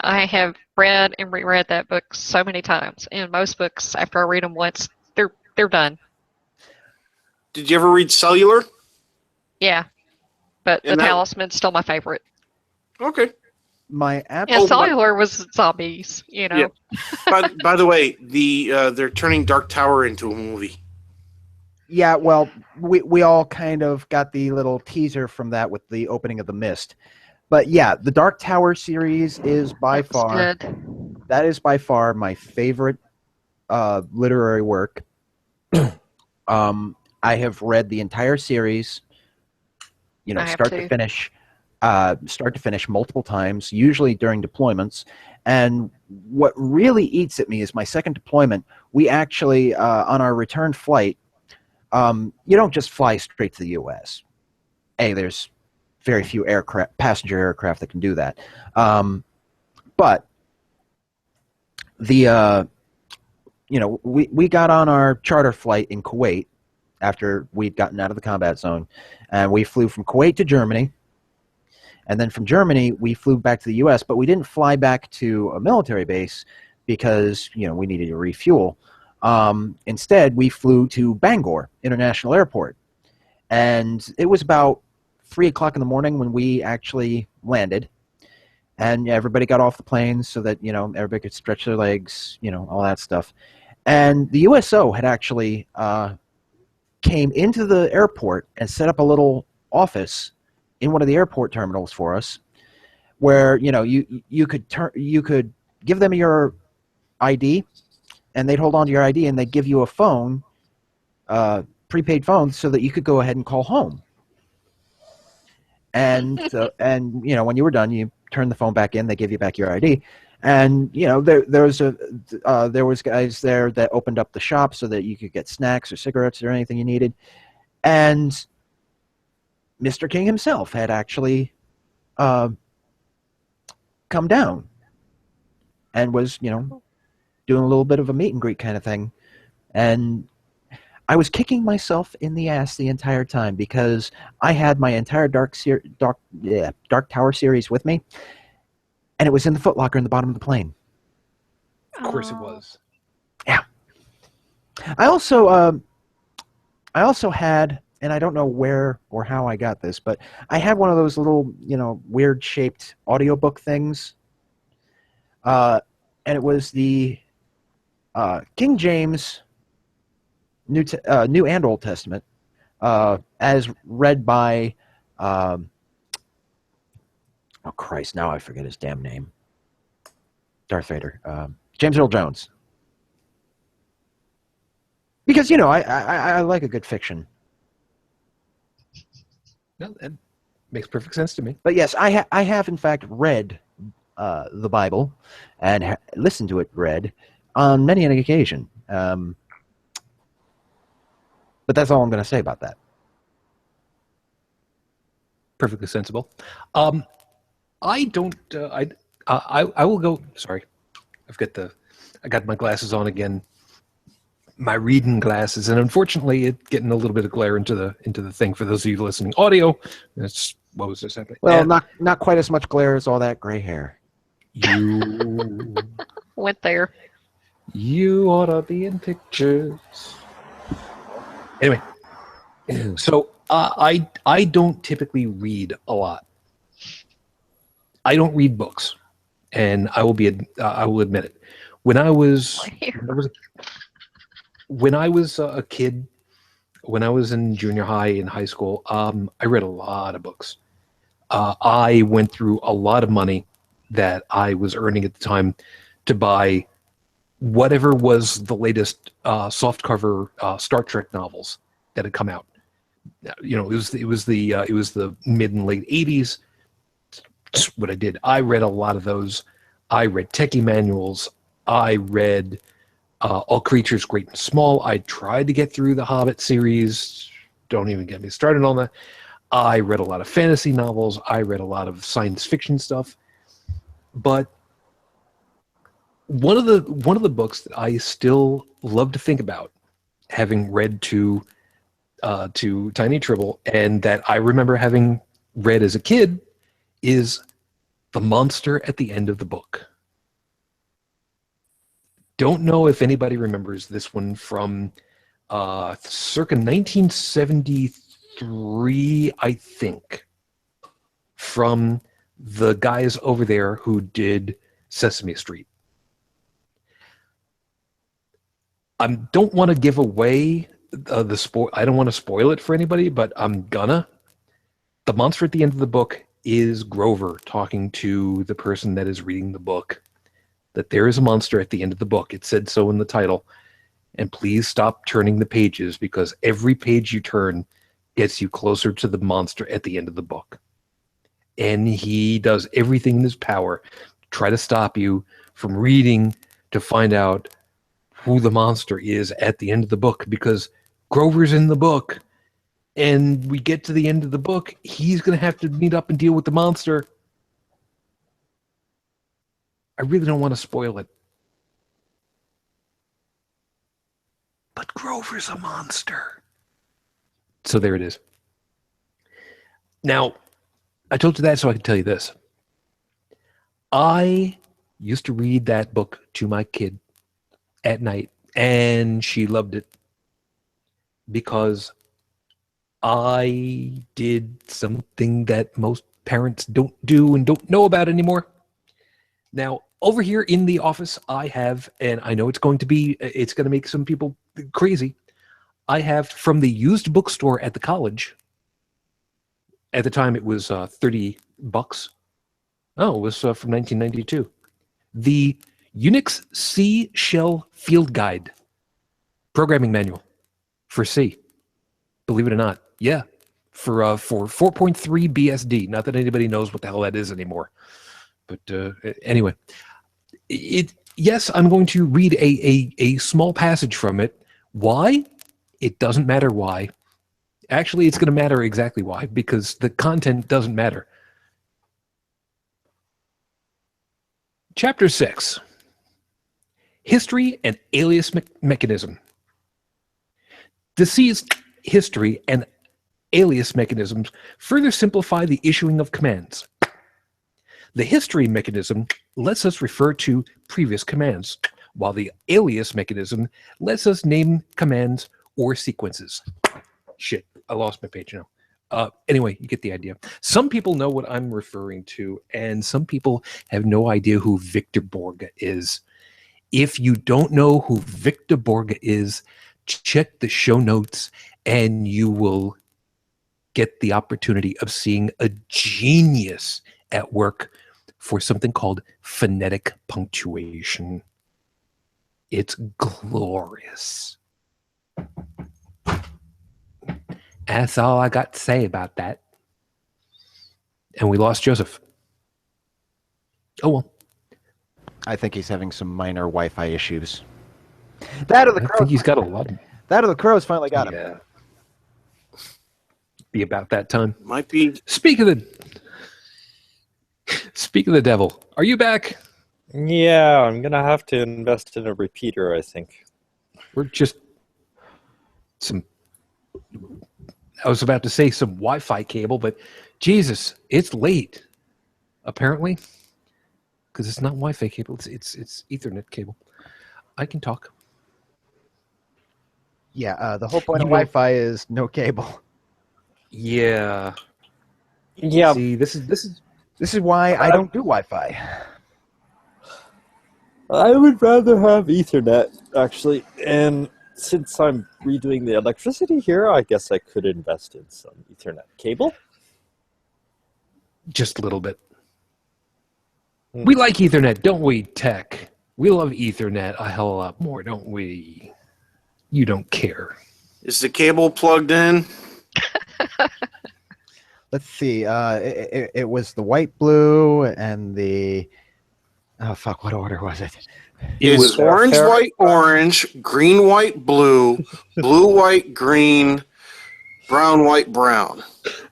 I have read and reread that book so many times, and most books, after I read them once, they're done. Did you ever read Cellular? Yeah, but The And that- Talisman's still my favorite. Okay. My And absolute... Cellular was zombies, you know. Yeah. by the way, they're turning Dark Tower into a movie. Yeah, well, we all kind of got the little teaser from that with the opening of The Mist. But yeah, the Dark Tower series is by That was far... good. That is by far my favorite literary work. I have read the entire series, I have start to finish multiple times, usually during deployments. And what really eats at me is my second deployment. We actually, on our return flight, you don't just fly straight to the U.S. There's very few passenger aircraft that can do that. But the we got on our charter flight in Kuwait after we'd gotten out of the combat zone, and we flew from Kuwait to Germany, and then from Germany we flew back to the U.S. But we didn't fly back to a military base because we needed to refuel. Instead, we flew to Bangor International Airport, and it was about 3 o'clock in the morning when we actually landed. And everybody got off the plane so that, everybody could stretch their legs, all that stuff. And the USO had actually came into the airport and set up a little office in one of the airport terminals for us where, you could give them your ID, and they'd hold on to your ID, and they'd give you a phone, prepaid phone, so that you could go ahead and call home. And when you were done, you turn the phone back in, they give you back your ID. And there was guys there that opened up the shop so that you could get snacks or cigarettes or anything you needed. And Mr. King himself had actually come down and was doing a little bit of a meet and greet kind of thing. And I was kicking myself in the ass the entire time because I had my entire Dark Tower series with me, and it was in the footlocker in the bottom of the plane. Of course it was. Yeah. I also had, and I don't know where or how I got this, but I had one of those little, weird shaped audiobook things. And it was the King James New and Old Testament, as read by, oh Christ, now I forget his damn name. Darth Vader, James Earl Jones. Because I like a good fiction. No, that makes perfect sense to me. But yes, I have in fact read the Bible and listened to it read on many an occasion. But that's all I'm going to say about that. Perfectly sensible. I don't. I will go. Sorry, I got my glasses on again. My reading glasses, and unfortunately, it's getting a little bit of glare into the thing. For those of you listening audio, that's what was this happening? Well, not quite as much glare as all that gray hair. You Went there. you ought to be in pictures. Anyway, so I don't typically read a lot. I don't read books, and I will admit it. When I was a kid, when I was in junior high and high school, I read a lot of books. I went through a lot of money that I was earning at the time to buy whatever was the latest softcover Star Trek novels that had come out. You know, it was the mid and late 80s. That's what I did. I read a lot of those. I read techie manuals. I read All Creatures Great and Small. I tried to get through the Hobbit series. Don't even get me started on that. I read a lot of fantasy novels. I read a lot of science fiction stuff. But one of the books that I still love to think about, having read to Tiny Tribble, and that I remember having read as a kid, is The Monster at the End of the Book. Don't know if anybody remembers this one from circa 1973, I think, from the guys over there who did Sesame Street. I don't want to give away the spoil. I don't want to spoil it for anybody, but I'm gonna. The monster at the end of the book is Grover talking to the person that is reading the book. That there is a monster at the end of the book. It said so in the title. And please stop turning the pages, because every page you turn gets you closer to the monster at the end of the book. And he does everything in his power to try to stop you from reading to find out who the monster is at the end of the book, because Grover's in the book. And we get to the end of the book, he's going to have to meet up and deal with the monster. I really don't want to spoil it. But Grover's a monster. So there it is. Now, I told you that so I can tell you this. I used to read that book to my kid at night, and she loved it because I did something that most parents don't do and don't know about anymore. Now, over here in the office, I have, and I know it's going to make some people crazy. I have, from the used bookstore at the college. At the time, it was $30. Oh, it was from 1992. The Unix C Shell Field Guide programming manual for C. Believe it or not, yeah, for 4.3 BSD. Not that anybody knows what the hell that is anymore. But anyway, yes, I'm going to read a small passage from it. Why? It doesn't matter why. Actually, it's going to matter exactly why, because the content doesn't matter. Chapter 6. History and Alias Mechanism. Deceased history and alias mechanisms further simplify the issuing of commands. The history mechanism lets us refer to previous commands, while the alias mechanism lets us name commands or sequences. Shit, I lost my page now. Anyway, you get the idea. Some people know what I'm referring to, and some people have no idea who Victor Borge is. If you don't know who Victor Borge is, check the show notes, and you will get the opportunity of seeing a genius at work for something called phonetic punctuation. It's glorious. That's all I got to say about that. And we lost Joseph. Oh, well. I think he's having some minor Wi-Fi issues. That or the I crows. think he's got a lot of... That or the crows finally got him. Yeah. be about that time. Might be. Speak of the devil. Are you back? Yeah, I'm gonna have to invest in a repeater, I think. We're just I was about to say some Wi-Fi cable, but Jesus, it's late. Apparently, because it's not Wi-Fi cable; it's Ethernet cable. I can talk. Yeah, the whole point You of know- Wi-Fi is no cable. Yeah. Yeah, See, this is This is why I don't do Wi-Fi. I would rather have Ethernet, actually. And since I'm redoing the electricity here, I guess I could invest in some Ethernet cable. just a little bit. We like Ethernet, don't we, Tech? We love Ethernet a hell of a lot more, don't we? You don't care. Is the cable plugged in? Let's see. It was the white, blue, and the. Oh fuck! What order was it? It It's was orange, white, orange, green, white, blue, blue, white, green, brown, white, brown.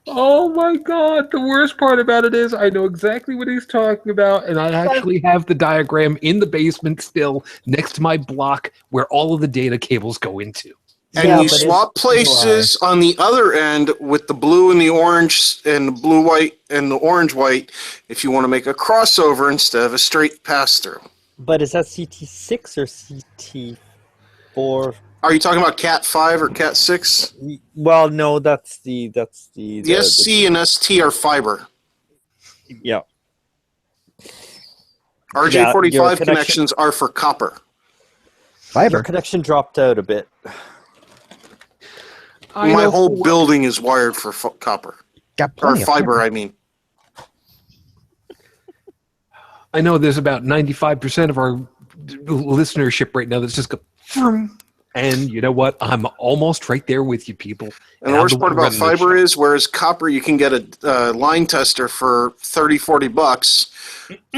Oh my god, the worst part about it is I know exactly what he's talking about, and I actually have the diagram in the basement still next to my block where all of the data cables go into. And Yeah, you but swap places on the other end with the blue and the orange and the blue white and the orange white if you want to make a crossover instead of a straight pass through. But is that CT6 or CT4? Are you talking about Cat 5 or Cat 6? Well, no, that's the The SC and ST are fiber. yeah. RJ45 Yeah, your connection- connections are for copper. Fiber. Your connection dropped out a bit. My whole building is wired for copper. Got Or plenty of fiber, I mean. I know there's about 95% of our listenership right now that's just go, vroom. And you know what? I'm almost right there with you, people. And the worst part about fiber is, whereas copper, you can get a line tester for $30-$40.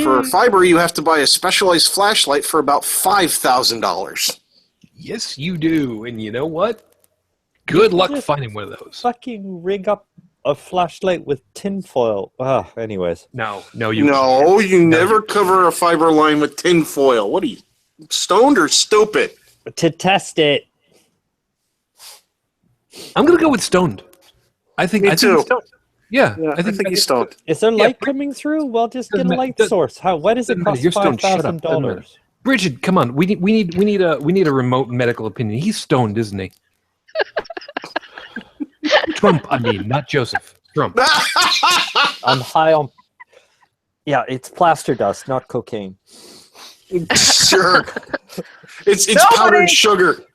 For fiber, you have to buy a specialized flashlight for about $5,000. Yes, you do. And you know what? Good luck just finding one of those. Fucking rig up a flashlight with tinfoil. Anyways. No, You never cover a fiber line with tin foil. What are you, stoned or stupid? To test it. I'm gonna go with stoned. I think. Me I too. think stoned. Yeah, I think he's stoned. Is there light Brid- coming through? Well, just get a Doesn't light matter. source. Why does it Doesn't matter. cost You're stoned. Shut up. Doesn't matter. $5,000? Brigid, come on. We need a remote medical opinion. He's stoned, isn't he? Trump, I mean, not Joseph. Trump. I'm high on. Yeah, it's plaster dust, not cocaine. Sure. It's Nobody- powdered sugar.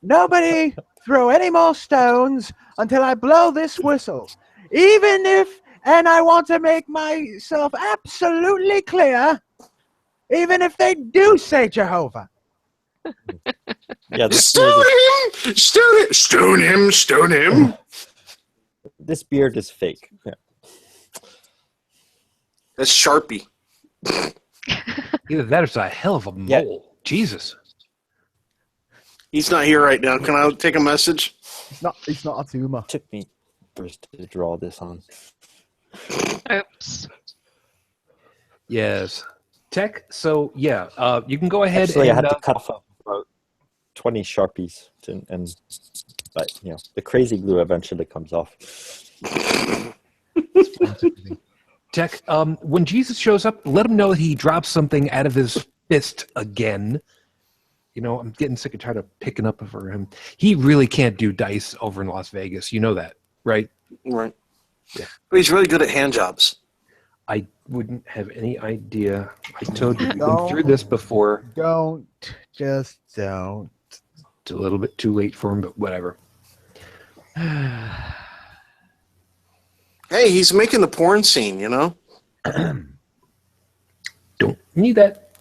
Nobody throw any more stones until I blow this whistle. Even if, and I want to make myself absolutely clear, even if they do say Jehovah. Yeah, Stone him! Stone him! Stone him! this beard is fake. Yeah. That's Sharpie. Either that or it's a hell of a mole. Yeah. Jesus. He's not here right now. Can I take a message? It's not a tumor. Took me years to draw this on. Oops. Yes. Tech. So yeah, you can go ahead. Actually, I and, had to cut off about 20 Sharpies, but the crazy glue eventually comes off. Tech. When Jesus shows up, let him know that he drops something out of his fist again. You know, I'm getting sick and tired of picking up for him. He really can't do dice over in Las Vegas. You know that, right? Right. Yeah. But he's really good at hand jobs. I wouldn't have any idea. I told you we've No. been through this before. Just don't. It's a little bit too late for him, but whatever. Hey, he's making the porn scene, you know? Don't need that.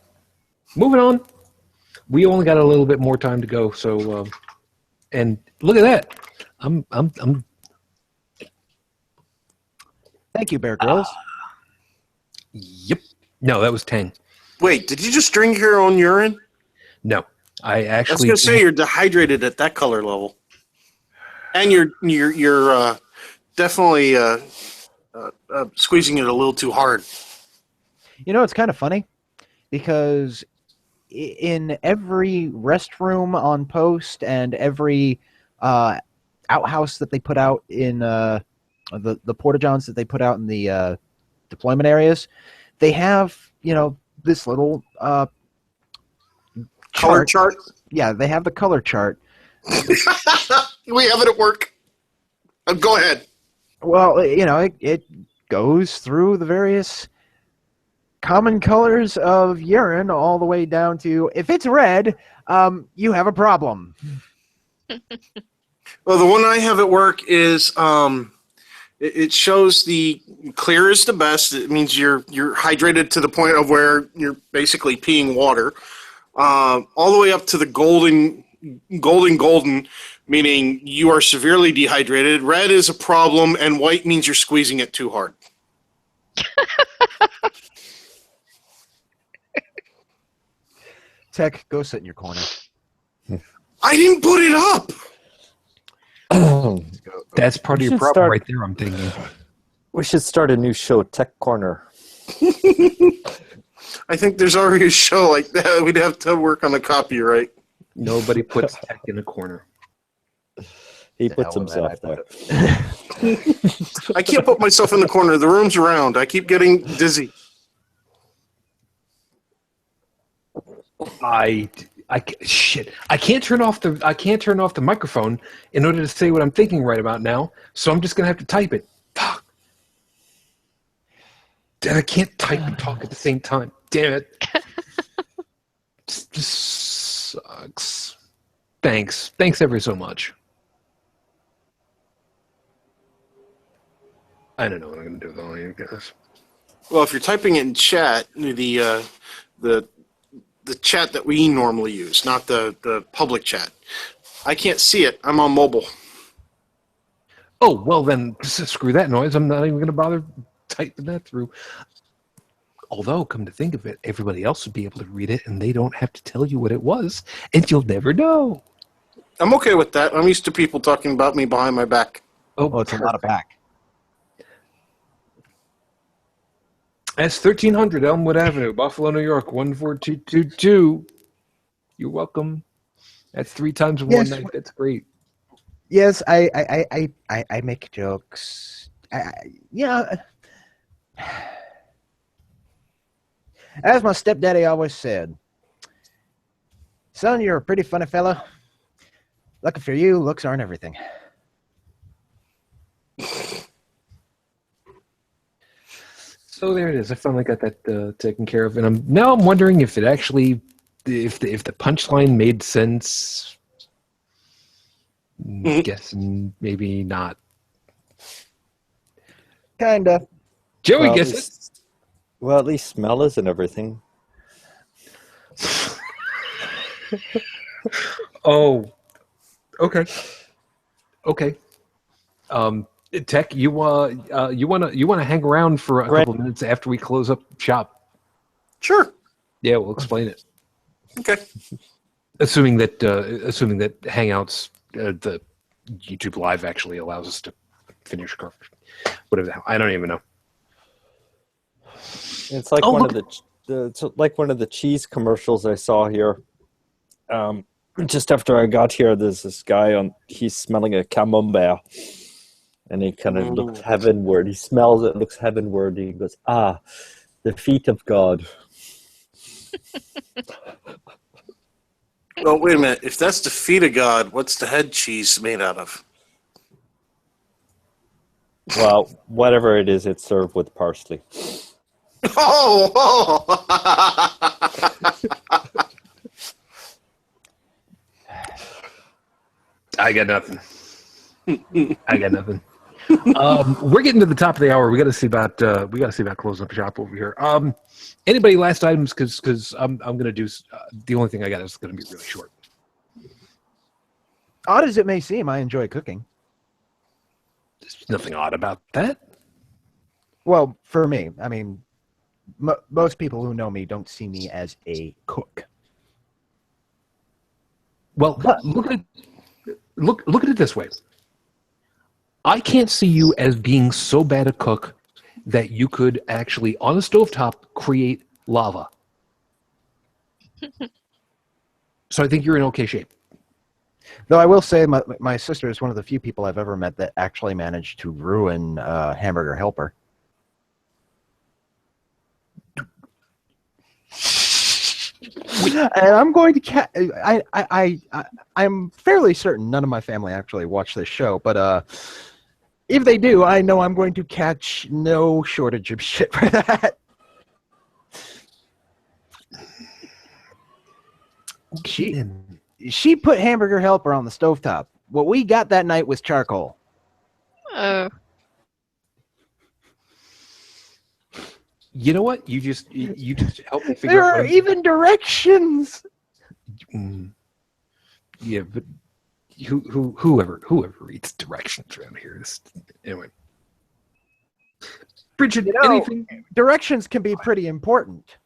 Moving on. We only got a little bit more time to go, so and look at that. I'm Thank you, Bear Grylls. Yep. No, that was Tang. Wait, did you just drink your own urine? No. I I was actually going to say you're dehydrated at that color level. And your definitely squeezing it a little too hard. You know, it's kind of funny because in every restroom on post and every outhouse that they put out in the porta-johns that they put out in the deployment areas, they have, you know, this little Color chart? Yeah, they have the color chart. We have it at work. Go ahead. Well, you know, it goes through the various common colors of urine all the way down to, if it's red, you have a problem. Well, the one I have at work is it shows the clear is the best. It means you're hydrated to the point of where you're basically peeing water, all the way up to the golden, meaning you are severely dehydrated. Red is a problem, and white means you're squeezing it too hard. Tech, go sit in your corner. I didn't put it up. That's part of your problem right there, I'm thinking. We should start a new show, Tech Corner. I think there's already a show like that. We'd have to work on the copyright. Nobody puts tech in a corner. He puts himself there. I can't put myself in the corner. The room's round. I keep getting dizzy. Shit. I can't turn off the microphone in order to say what I'm thinking right about now. So I'm just gonna have to type it. Fuck. I can't type and talk at the same time. Damn it. This sucks. Thanks ever so much. I don't know what I'm gonna do with all of you guys. Well, if you're typing it in chat, the chat that we normally use, not the public chat, I can't see it. I'm on mobile. Oh, well then, screw that noise. I'm not even going to bother typing that through. Although, come to think of it, everybody else would be able to read it, and they don't have to tell you what it was, and you'll never know. I'm okay with that. I'm used to people talking about me behind my back. Oh, it's a lot of back. That's 1300 Elmwood Avenue, Buffalo, New York, 14222. You're welcome. That's 3 times in one night. That's great. Yes, I make jokes. Yeah. As my stepdaddy always said, son, you're a pretty funny fella. Lucky for you, looks aren't everything. So there it is. I finally got that taken care of, and I'm wondering if it actually, if the punchline made sense. Guessing maybe not. Kinda. Joey guesses. Well, at least smell is and everything. Oh, okay. Tech, you wanna hang around for a couple minutes after we close up shop? Sure. Yeah, we'll explain it. Okay. Assuming that Hangouts, the YouTube Live actually allows us to finish whatever the hell. I don't even know. It's like it's like one of the cheese commercials I saw here. Just after I got here, there's this guy he's smelling a camembert, and he kind of looks heavenward. He smells it, looks heavenward, and he goes, "Ah, the feet of God." Well, wait a minute. If that's the feet of God, what's the head cheese made out of? Well, whatever it is, it's served with parsley. Oh! I got nothing. We're getting to the top of the hour. We got to see about closing up shop over here. Anybody last items? Because I'm gonna do the only thing I got is gonna be really short. Odd as it may seem, I enjoy cooking. There's nothing odd about that. Well, for me, I mean, most people who know me don't see me as a cook. Well, look at it this way. I can't see you as being so bad a cook that you could actually, on a stovetop, create lava. So I think you're in okay shape. Though I will say my sister is one of the few people I've ever met that actually managed to ruin Hamburger Helper. And I'm going to I'm fairly certain none of my family actually watch this show, but if they do, I know I'm going to catch no shortage of shit for that. She put Hamburger Helper on the stovetop. What we got that night was charcoal. Oh. You know what? You just help me figure There out. are even directions. Yeah, but whoever reads directions around here is anyway. Brigid, You know, anything? directions can be pretty important.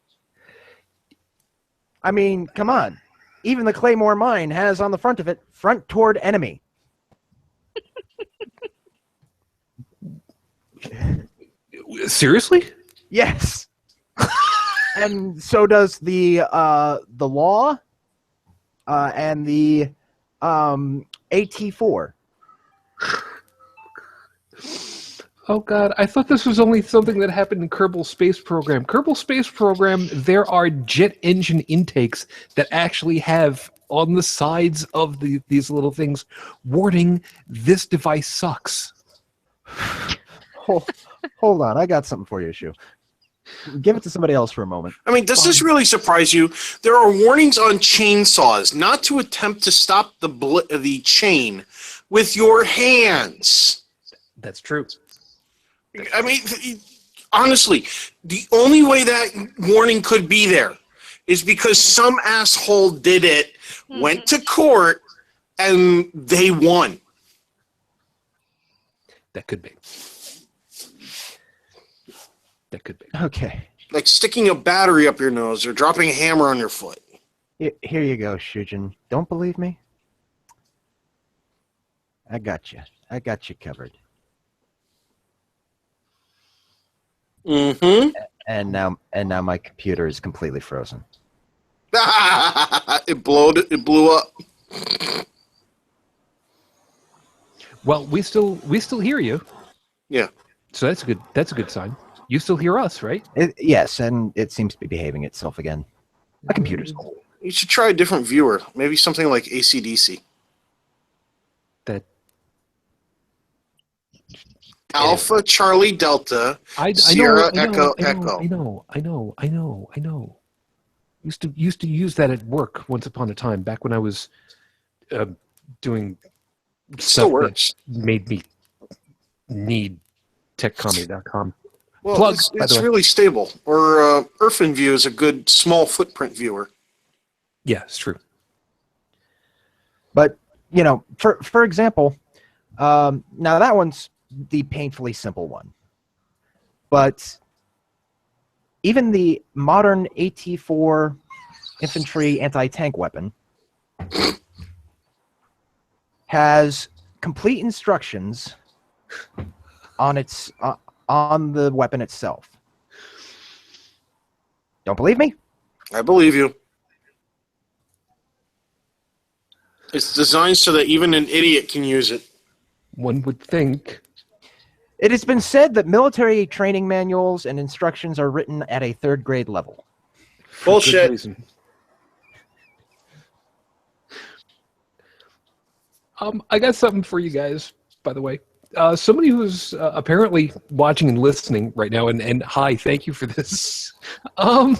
I mean, come on. Even the Claymore mine has on the front of it, front toward enemy. Seriously? Yes. And so does the law and the AT4. Oh God, I thought this was only something that happened in Kerbal Space Program. Kerbal Space Program, there are jet engine intakes that actually have on the sides of these little things, warning, this device sucks. Hold on, I got something for you, Shu. Give it to somebody else for a moment. I mean, does this really surprise you? There are warnings on chainsaws not to attempt to stop the chain with your hands. That's true. I mean, honestly, the only way that warning could be there is because some asshole did it, went to court, and they won. That could be. That could be. Okay. Like sticking a battery up your nose or dropping a hammer on your foot. Here you go, Shujin. Don't believe me? I got you. I got you covered. Mm-hmm. And now my computer is completely frozen. It blew up. Well, we still hear you. Yeah. So that's a good sign. You still hear us, right? Yes, and it seems to be behaving itself again. My computer's cold. You should try a different viewer. Maybe something like AC/DC. That Alpha Charlie Delta Sierra Echo. I know. Used to use that at work once upon a time, back when I was doing Still stuff works. that made me need techcomedy.com. Well, Plug, it's by the way. really stable. Or EarthinView is a good small footprint viewer. Yeah, it's true. But, you know, for example, now that one's the painfully simple one. But even the modern AT4 infantry anti-tank weapon has complete instructions on its on the weapon itself. Don't believe me? I believe you. It's designed so that even an idiot can use it. One would think. It has been said that military training manuals and instructions are written at a third grade level. For Bullshit. good reason. I got something for you guys, by the way. Somebody who's apparently watching and listening right now, and hi, thank you for this. You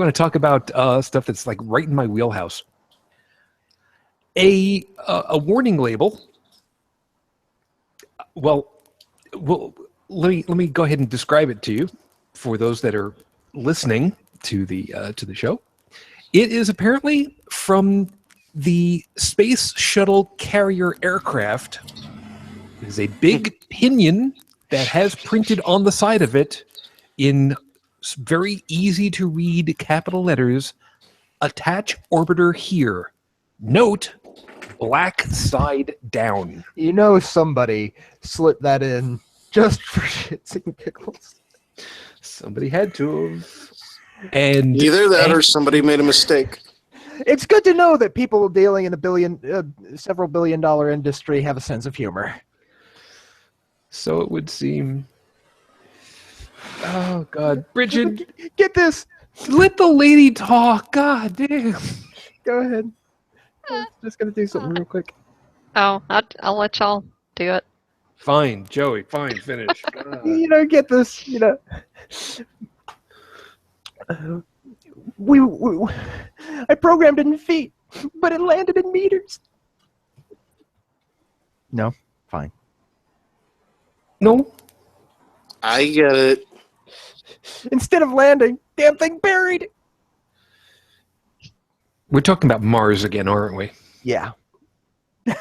want to talk about stuff that's like right in my wheelhouse? A warning label. Well, let me go ahead and describe it to you for those that are listening to the show. It is apparently from the Space Shuttle Carrier aircraft. It is a big pinion that has printed on the side of it in very easy to read capital letters, "Attach orbiter here. Note, black side down. You know somebody slipped that in just for shits and giggles. Somebody had to have. And Either that or somebody made a mistake. It's good to know that people dealing in a several billion-dollar industry have a sense of humor. So it would seem. Oh God, Brigid, Get this. let the lady talk. God damn. Go ahead. I was just gonna do something real quick. Oh, I'll let y'all do it. Fine, Joey. Fine, finish. God. You know, get this. You know, we I programmed it in feet, but it landed in meters. No, fine. No. I get it. Instead of landing, damn thing buried. We're talking about Mars again, aren't we? Yeah. I'm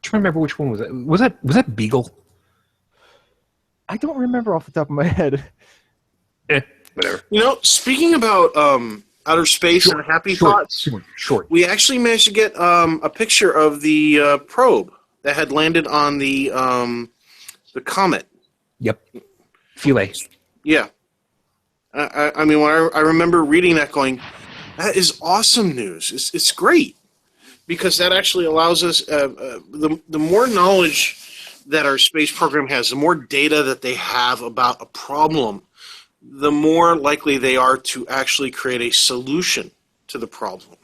trying to remember which one was that. Was that Beagle? I don't remember off the top of my head. Whatever. You know, speaking about outer space and happy thoughts, Short. we actually managed to get a picture of the probe that had landed on the comet. Yep. Philae. Yeah. I mean, when I remember reading that going, that is awesome news. It's great because that actually allows us, the more knowledge that our space program has, the more data that they have about a problem, the more likely they are to actually create a solution to the problem.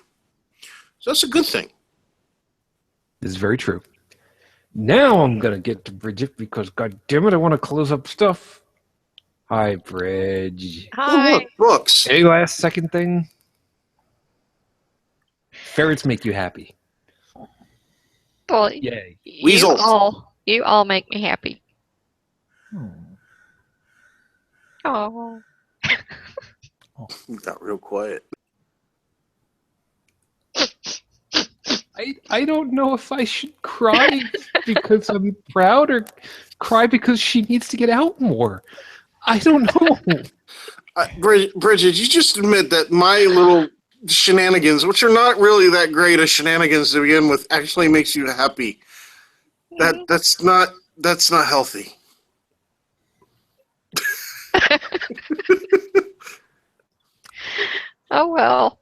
So that's a good thing. This is very true. Now I'm going to get to Brigid because, God damn it, I want to close up stuff. Hi, Bridge. Oh, Hi. look, books. Any last second thing? Ferrets make you happy. Well, Yay. Weasels. You all make me happy. Oh. You got real quiet. I don't know if I should cry because I'm proud or cry because she needs to get out more. I don't know. Bridget, you just admit that my little shenanigans, which are not really that great as shenanigans to begin with, actually makes you happy. That's not healthy. Oh well.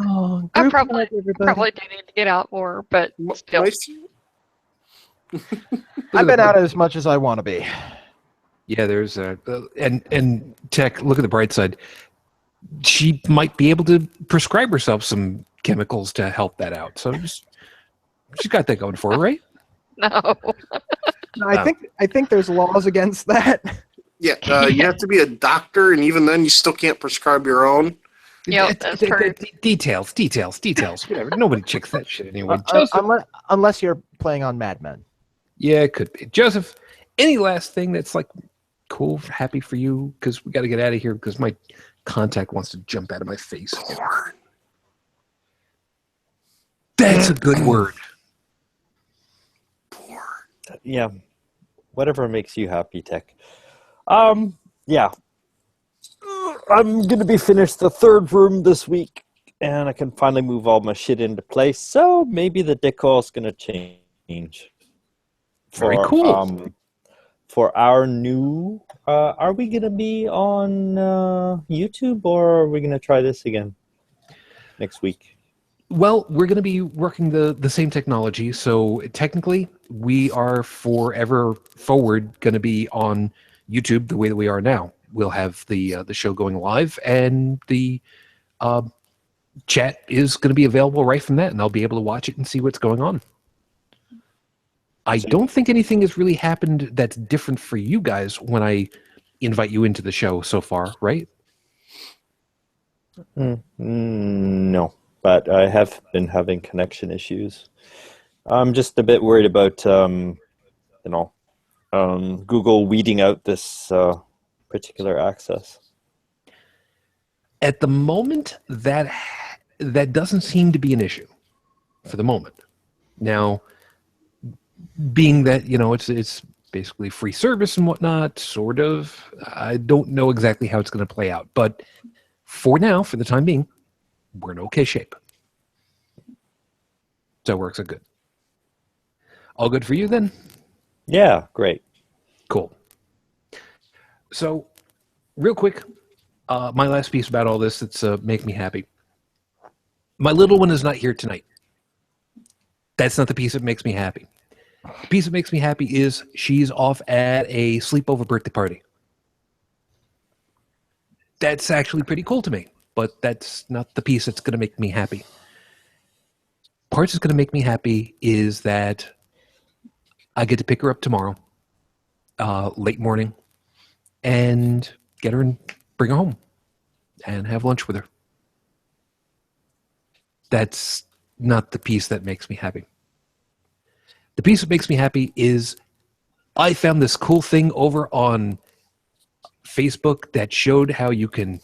Oh, I group probably hug, everybody. probably do need to get out more, but still. I've been out as much as I want to be. Yeah, there's a and Tech. Look at the bright side. She might be able to prescribe herself some chemicals to help that out. So she's got that going for her, right? No. I think there's laws against that. Yeah, you have to be a doctor, and even then, you still can't prescribe your own. Yep, that's true. Details. Whatever. Nobody checks that shit anyway. Joseph, Unless you're playing on Mad Men. yeah, it could be. Joseph, any last thing that's like cool, happy for you? Because we got to get out of here because my contact wants to jump out of my face. Porn. That's a good word. Porn. Yeah, whatever makes you happy, Tech. Yeah. I'm going to be finished the third room this week, and I can finally move all my shit into place, so maybe the decor is going to change. Very cool. For our new, are we going to be on YouTube, or are we going to try this again next week? Well, we're going to be working the same technology, so technically we are forever forward going to be on YouTube the way that we are now. We'll have the show going live, and the chat is going to be available right from that, and I'll be able to watch it and see what's going on. I don't think anything has really happened that's different for you guys when I invite you into the show so far, right? No, but I have been having connection issues. I'm just a bit worried about, Google weeding out this particular access. At the moment, that doesn't seem to be an issue for the moment. Now, being that, it's basically free service and whatnot, sort of, I don't know exactly how it's going to play out. But for now, for the time being, we're in okay shape. So works are good. All good for you then? Yeah, great. Cool. So, real quick, my last piece about all this that's make me happy. My little one is not here tonight. That's not the piece that makes me happy. The piece that makes me happy is she's off at a sleepover birthday party. That's actually pretty cool to me, but that's not the piece that's going to make me happy. Part that's going to make me happy is that I get to pick her up tomorrow, late morning, and get her and bring her home and have lunch with her. That's not the piece that makes me happy. The piece that makes me happy is I found this cool thing over on Facebook that showed how you can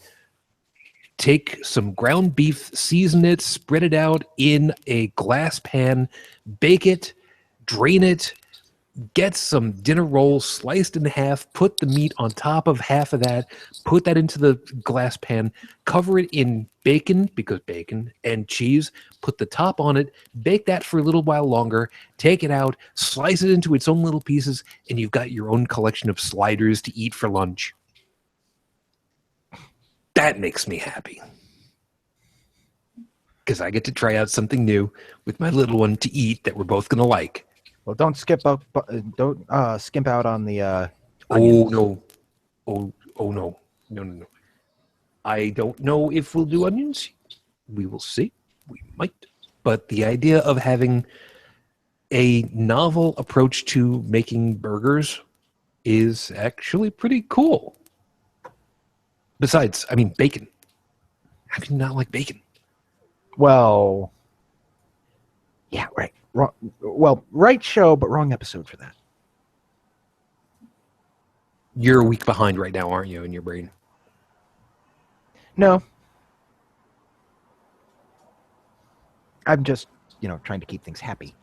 take some ground beef, season it, spread it out in a glass pan, bake it, drain it, get some dinner rolls sliced in half, put the meat on top of half of that, put that into the glass pan, cover it in bacon, because bacon, and cheese, put the top on it, bake that for a little while longer, take it out, slice it into its own little pieces, and you've got your own collection of sliders to eat for lunch. That makes me happy. Because I get to try out something new with my little one to eat that we're both going to like. Well, don't skimp out on the Oh, onions. no. Oh, no. No. I don't know if we'll do onions. We will see. We might. But the idea of having a novel approach to making burgers is actually pretty cool. Besides, I mean, bacon. How can you not like bacon? Well, yeah, right. Wrong, well, right show, but wrong episode for that. You're a week behind right now, aren't you, in your brain? No. I'm just, trying to keep things happy.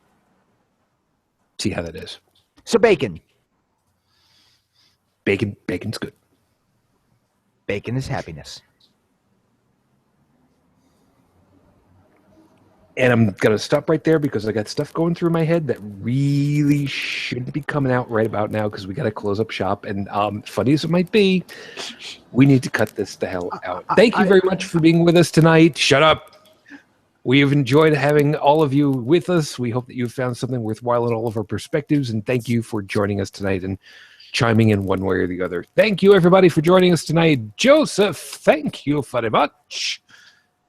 See how that is. So bacon. Bacon's good. Bacon is happiness. And I'm going to stop right there because I got stuff going through my head that really shouldn't be coming out right about now because we got to close up shop. And funny as it might be, we need to cut this the hell out. Thank you very much for being with us tonight. Shut up. We have enjoyed having all of you with us. We hope that you found something worthwhile in all of our perspectives. And thank you for joining us tonight and chiming in one way or the other. Thank you, everybody, for joining us tonight. Joseph, thank you very much.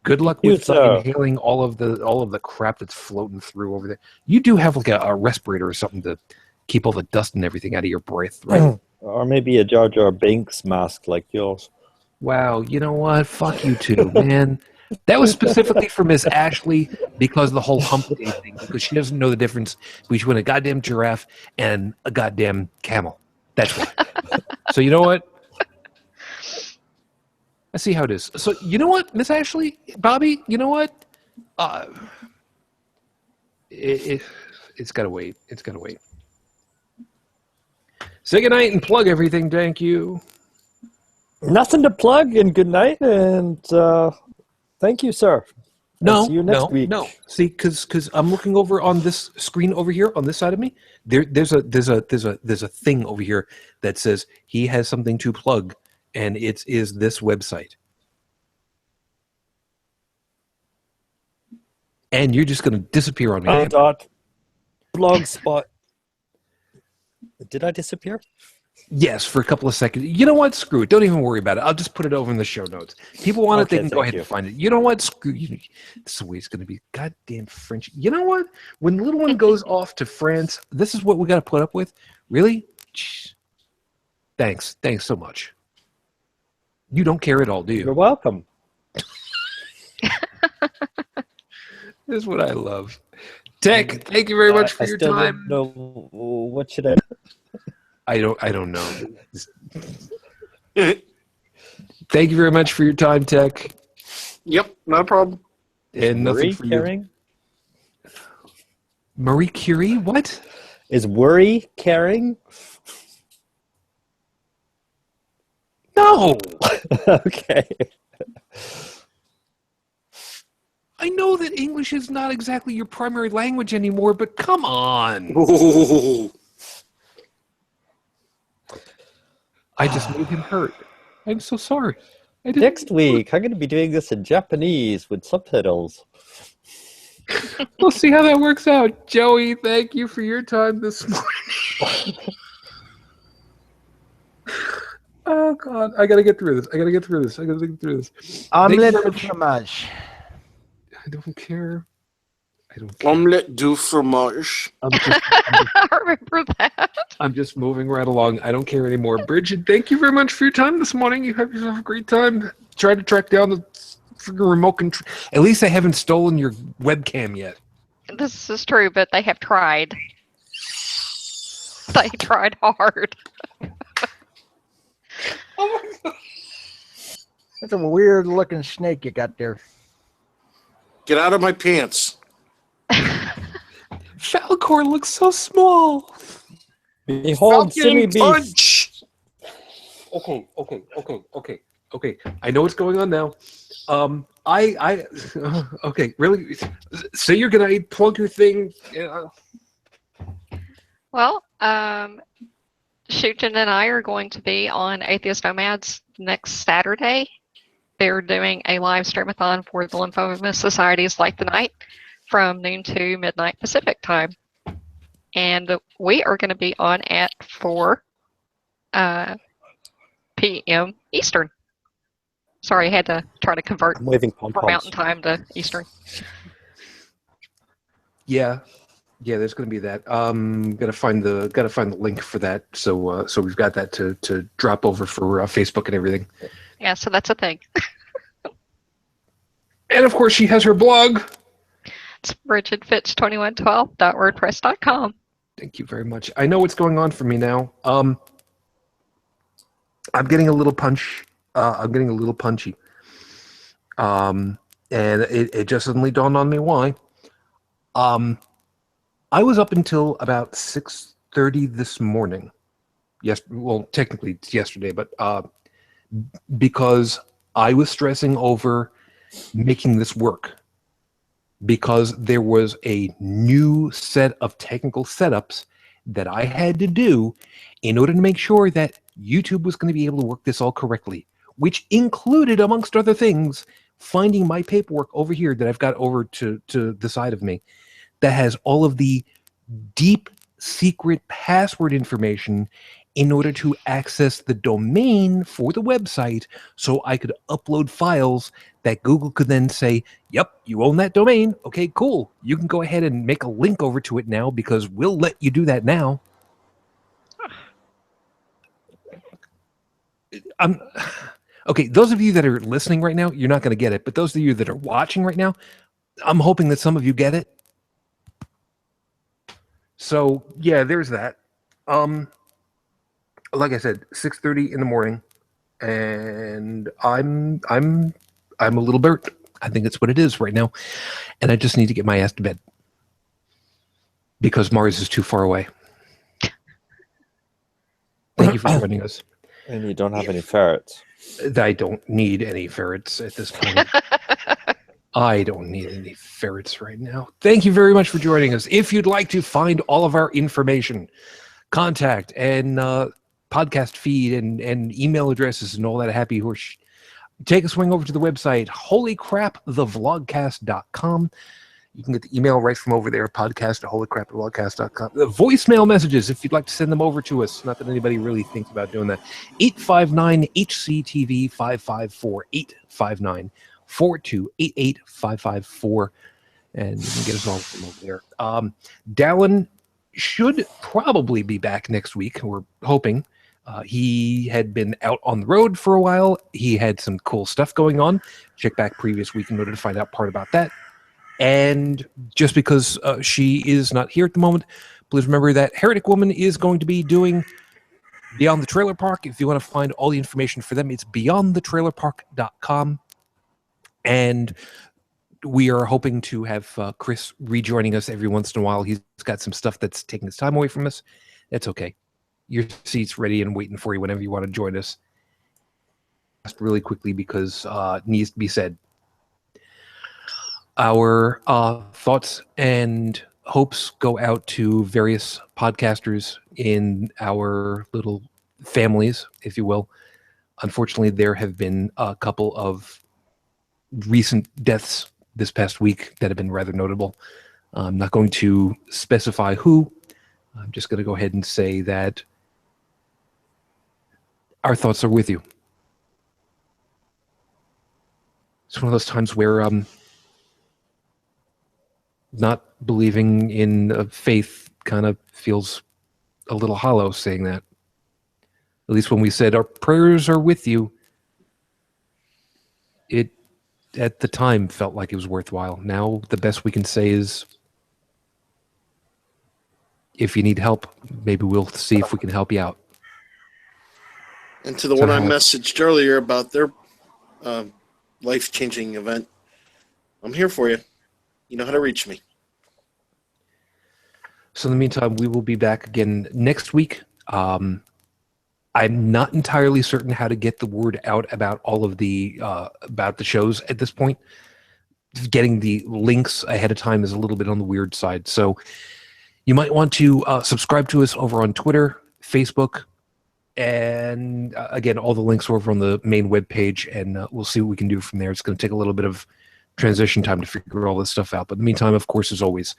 Good luck with inhaling all of the crap that's floating through over there. You do have like a respirator or something to keep all the dust and everything out of your breath, right? Or maybe a Jar Jar Binks mask like yours. Wow, you know what? Fuck you too, man. That was specifically for Miss Ashley because of the whole hump day thing, because she doesn't know the difference between a goddamn giraffe and a goddamn camel. That's why. So you know what? I see how it is. So you know what, Miss Ashley, Bobby, you know what? It's got to wait. It's got to wait. Say goodnight and plug everything. Thank you. Nothing to plug, and good night, and thank you, sir. No, see you next week. No. See, because I'm looking over on this screen over here on this side of me. There's a thing over here that says he has something to plug, and it is this website. And you're just going to disappear on me. Blogspot. Did I disappear? Yes, for a couple of seconds. You know what? Screw it. Don't even worry about it. I'll just put it over in the show notes. People want it, they can go ahead and find it. You know what? Screw you. This is the way it's going to be. Goddamn French. You know what? When the little one goes off to France, this is what we got to put up with? Really? Jeez. Thanks. Thanks so much. You don't care at all, do you? You're welcome. This is what I love. Tech, thank you very much for your time. Don't know what should I? I don't know. Thank you very much for your time, Tech. Yep, no problem. And nothing Worry for you. caring? Marie Curie? What? Is worry caring? No. Okay. I know that English is not exactly your primary language anymore, but come on. Ooh. I just made him hurt. I'm so sorry. I didn't. Next week, I'm going to be doing this in Japanese with subtitles. We'll see how that works out. Joey, thank you for your time this morning. Oh, God. I got to get through this. I got to get through this. Thank you Omelette very de much. fromage. I don't care. I don't care. Omelette du fromage. I remember that. I'm just moving right along. I don't care anymore. Brigid, thank you very much for your time this morning. You have yourself a great time. Try to track down the freaking remote control. At least I haven't stolen your webcam yet. This is true, but they have tried. They tried hard. Oh my God. That's a weird looking snake you got there. Get out of my pants. Falcor looks so small. Behold, silly beast. Punch! Okay. I know what's going on now. Okay, really? Say you're gonna plug your thing. Well, Shujin and I are going to be on Atheist Nomads next Saturday. They're doing a live streamathon for the Lymphoma Society's Light the Night from noon to midnight Pacific time. And we are going to be on at 4 p.m. Eastern. Sorry, I had to try to convert I'm waving from pom-poms. Mountain Time to Eastern. Yeah, there's gonna be that. Gotta find the link for that. So we've got that to drop over for Facebook and everything. Yeah, so that's a thing. And of course, she has her blog. It's brigidfitch2112.wordpress.com. Thank you very much. I know what's going on for me now. I'm getting a little punch. I'm getting a little punchy. And it just suddenly dawned on me why. I was up until about 6:30 this morning. Yes, well, technically it's yesterday, but because I was stressing over making this work. Because there was a new set of technical setups that I had to do in order to make sure that YouTube was going to be able to work this all correctly, which included, amongst other things, finding my paperwork over here that I've got over to the side of me that has all of the deep secret password information in order to access the domain for the website so I could upload files that Google could then say, yep, you own that domain. Okay, cool. You can go ahead and make a link over to it now because we'll let you do that now. Okay, those of you that are listening right now, you're not going to get it. But those of you that are watching right now, I'm hoping that some of you get it. So, yeah, there's that. Like I said, 6:30 in the morning, and I'm a little burnt. I think that's what it is right now, and I just need to get my ass to bed because Mars is too far away. Thank you for joining us. And you don't have any ferrets. I don't need any ferrets at this point. I don't need any ferrets right now. Thank you very much for joining us. If you'd like to find all of our information, contact and podcast feed and email addresses and all that happy horse, take a swing over to the website, holycrapthevlogcast.com. You can get the email right from over there, podcast at holycrapthevlogcast.com. The voicemail messages, if you'd like to send them over to us, not that anybody really thinks about doing that, 859-HCTV 554-859-4288-554, and you can get us all from over there. Dalan should probably be back next week, we're hoping. He had been out on the road for a while. He had some cool stuff going on. Check back previous week in order to find out part about that. And just because she is not here at the moment, please remember that Heretic Woman is going to be doing Beyond the Trailer Park. If you want to find all the information for them, it's beyondthetrailerpark.com. And we are hoping to have Chris rejoining us every once in a while. He's got some stuff that's taking his time away from us. That's okay. Your seat's ready and waiting for you whenever you want to join us. Just really quickly because it needs to be said. Our thoughts and hopes go out to various podcasters in our little families, if you will. Unfortunately, there have been a couple of recent deaths this past week that have been rather notable. I'm not going to specify who. I'm just going to go ahead and say that our thoughts are with you. It's one of those times where not believing in faith kind of feels a little hollow saying that. At least when we said our prayers are with you, it at the time felt like it was worthwhile. Now the best we can say is if you need help, maybe we'll see if we can help you out. And to the So one I how- messaged earlier about their life-changing event, I'm here for you. You know how to reach me. So in the meantime, we will be back again next week. I'm not entirely certain how to get the word out about all of the about the shows at this point. Getting the links ahead of time is a little bit on the weird side. So you might want to subscribe to us over on Twitter, Facebook, and again, all the links are over on the main webpage, and we'll see what we can do from there. It's going to take a little bit of transition time to figure all this stuff out. But in the meantime, of course, as always,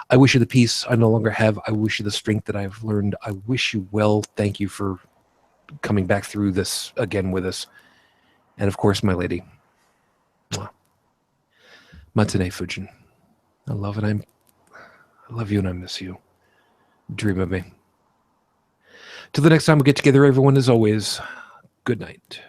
I wish you the peace I no longer have. I wish you the strength that I've learned. I wish you well. Thank you for coming back through this again with us. And of course, my lady. Matane Fujin. I love it. I love you and I miss you. Dream of me. Till the next time we get together, everyone, as always, good night.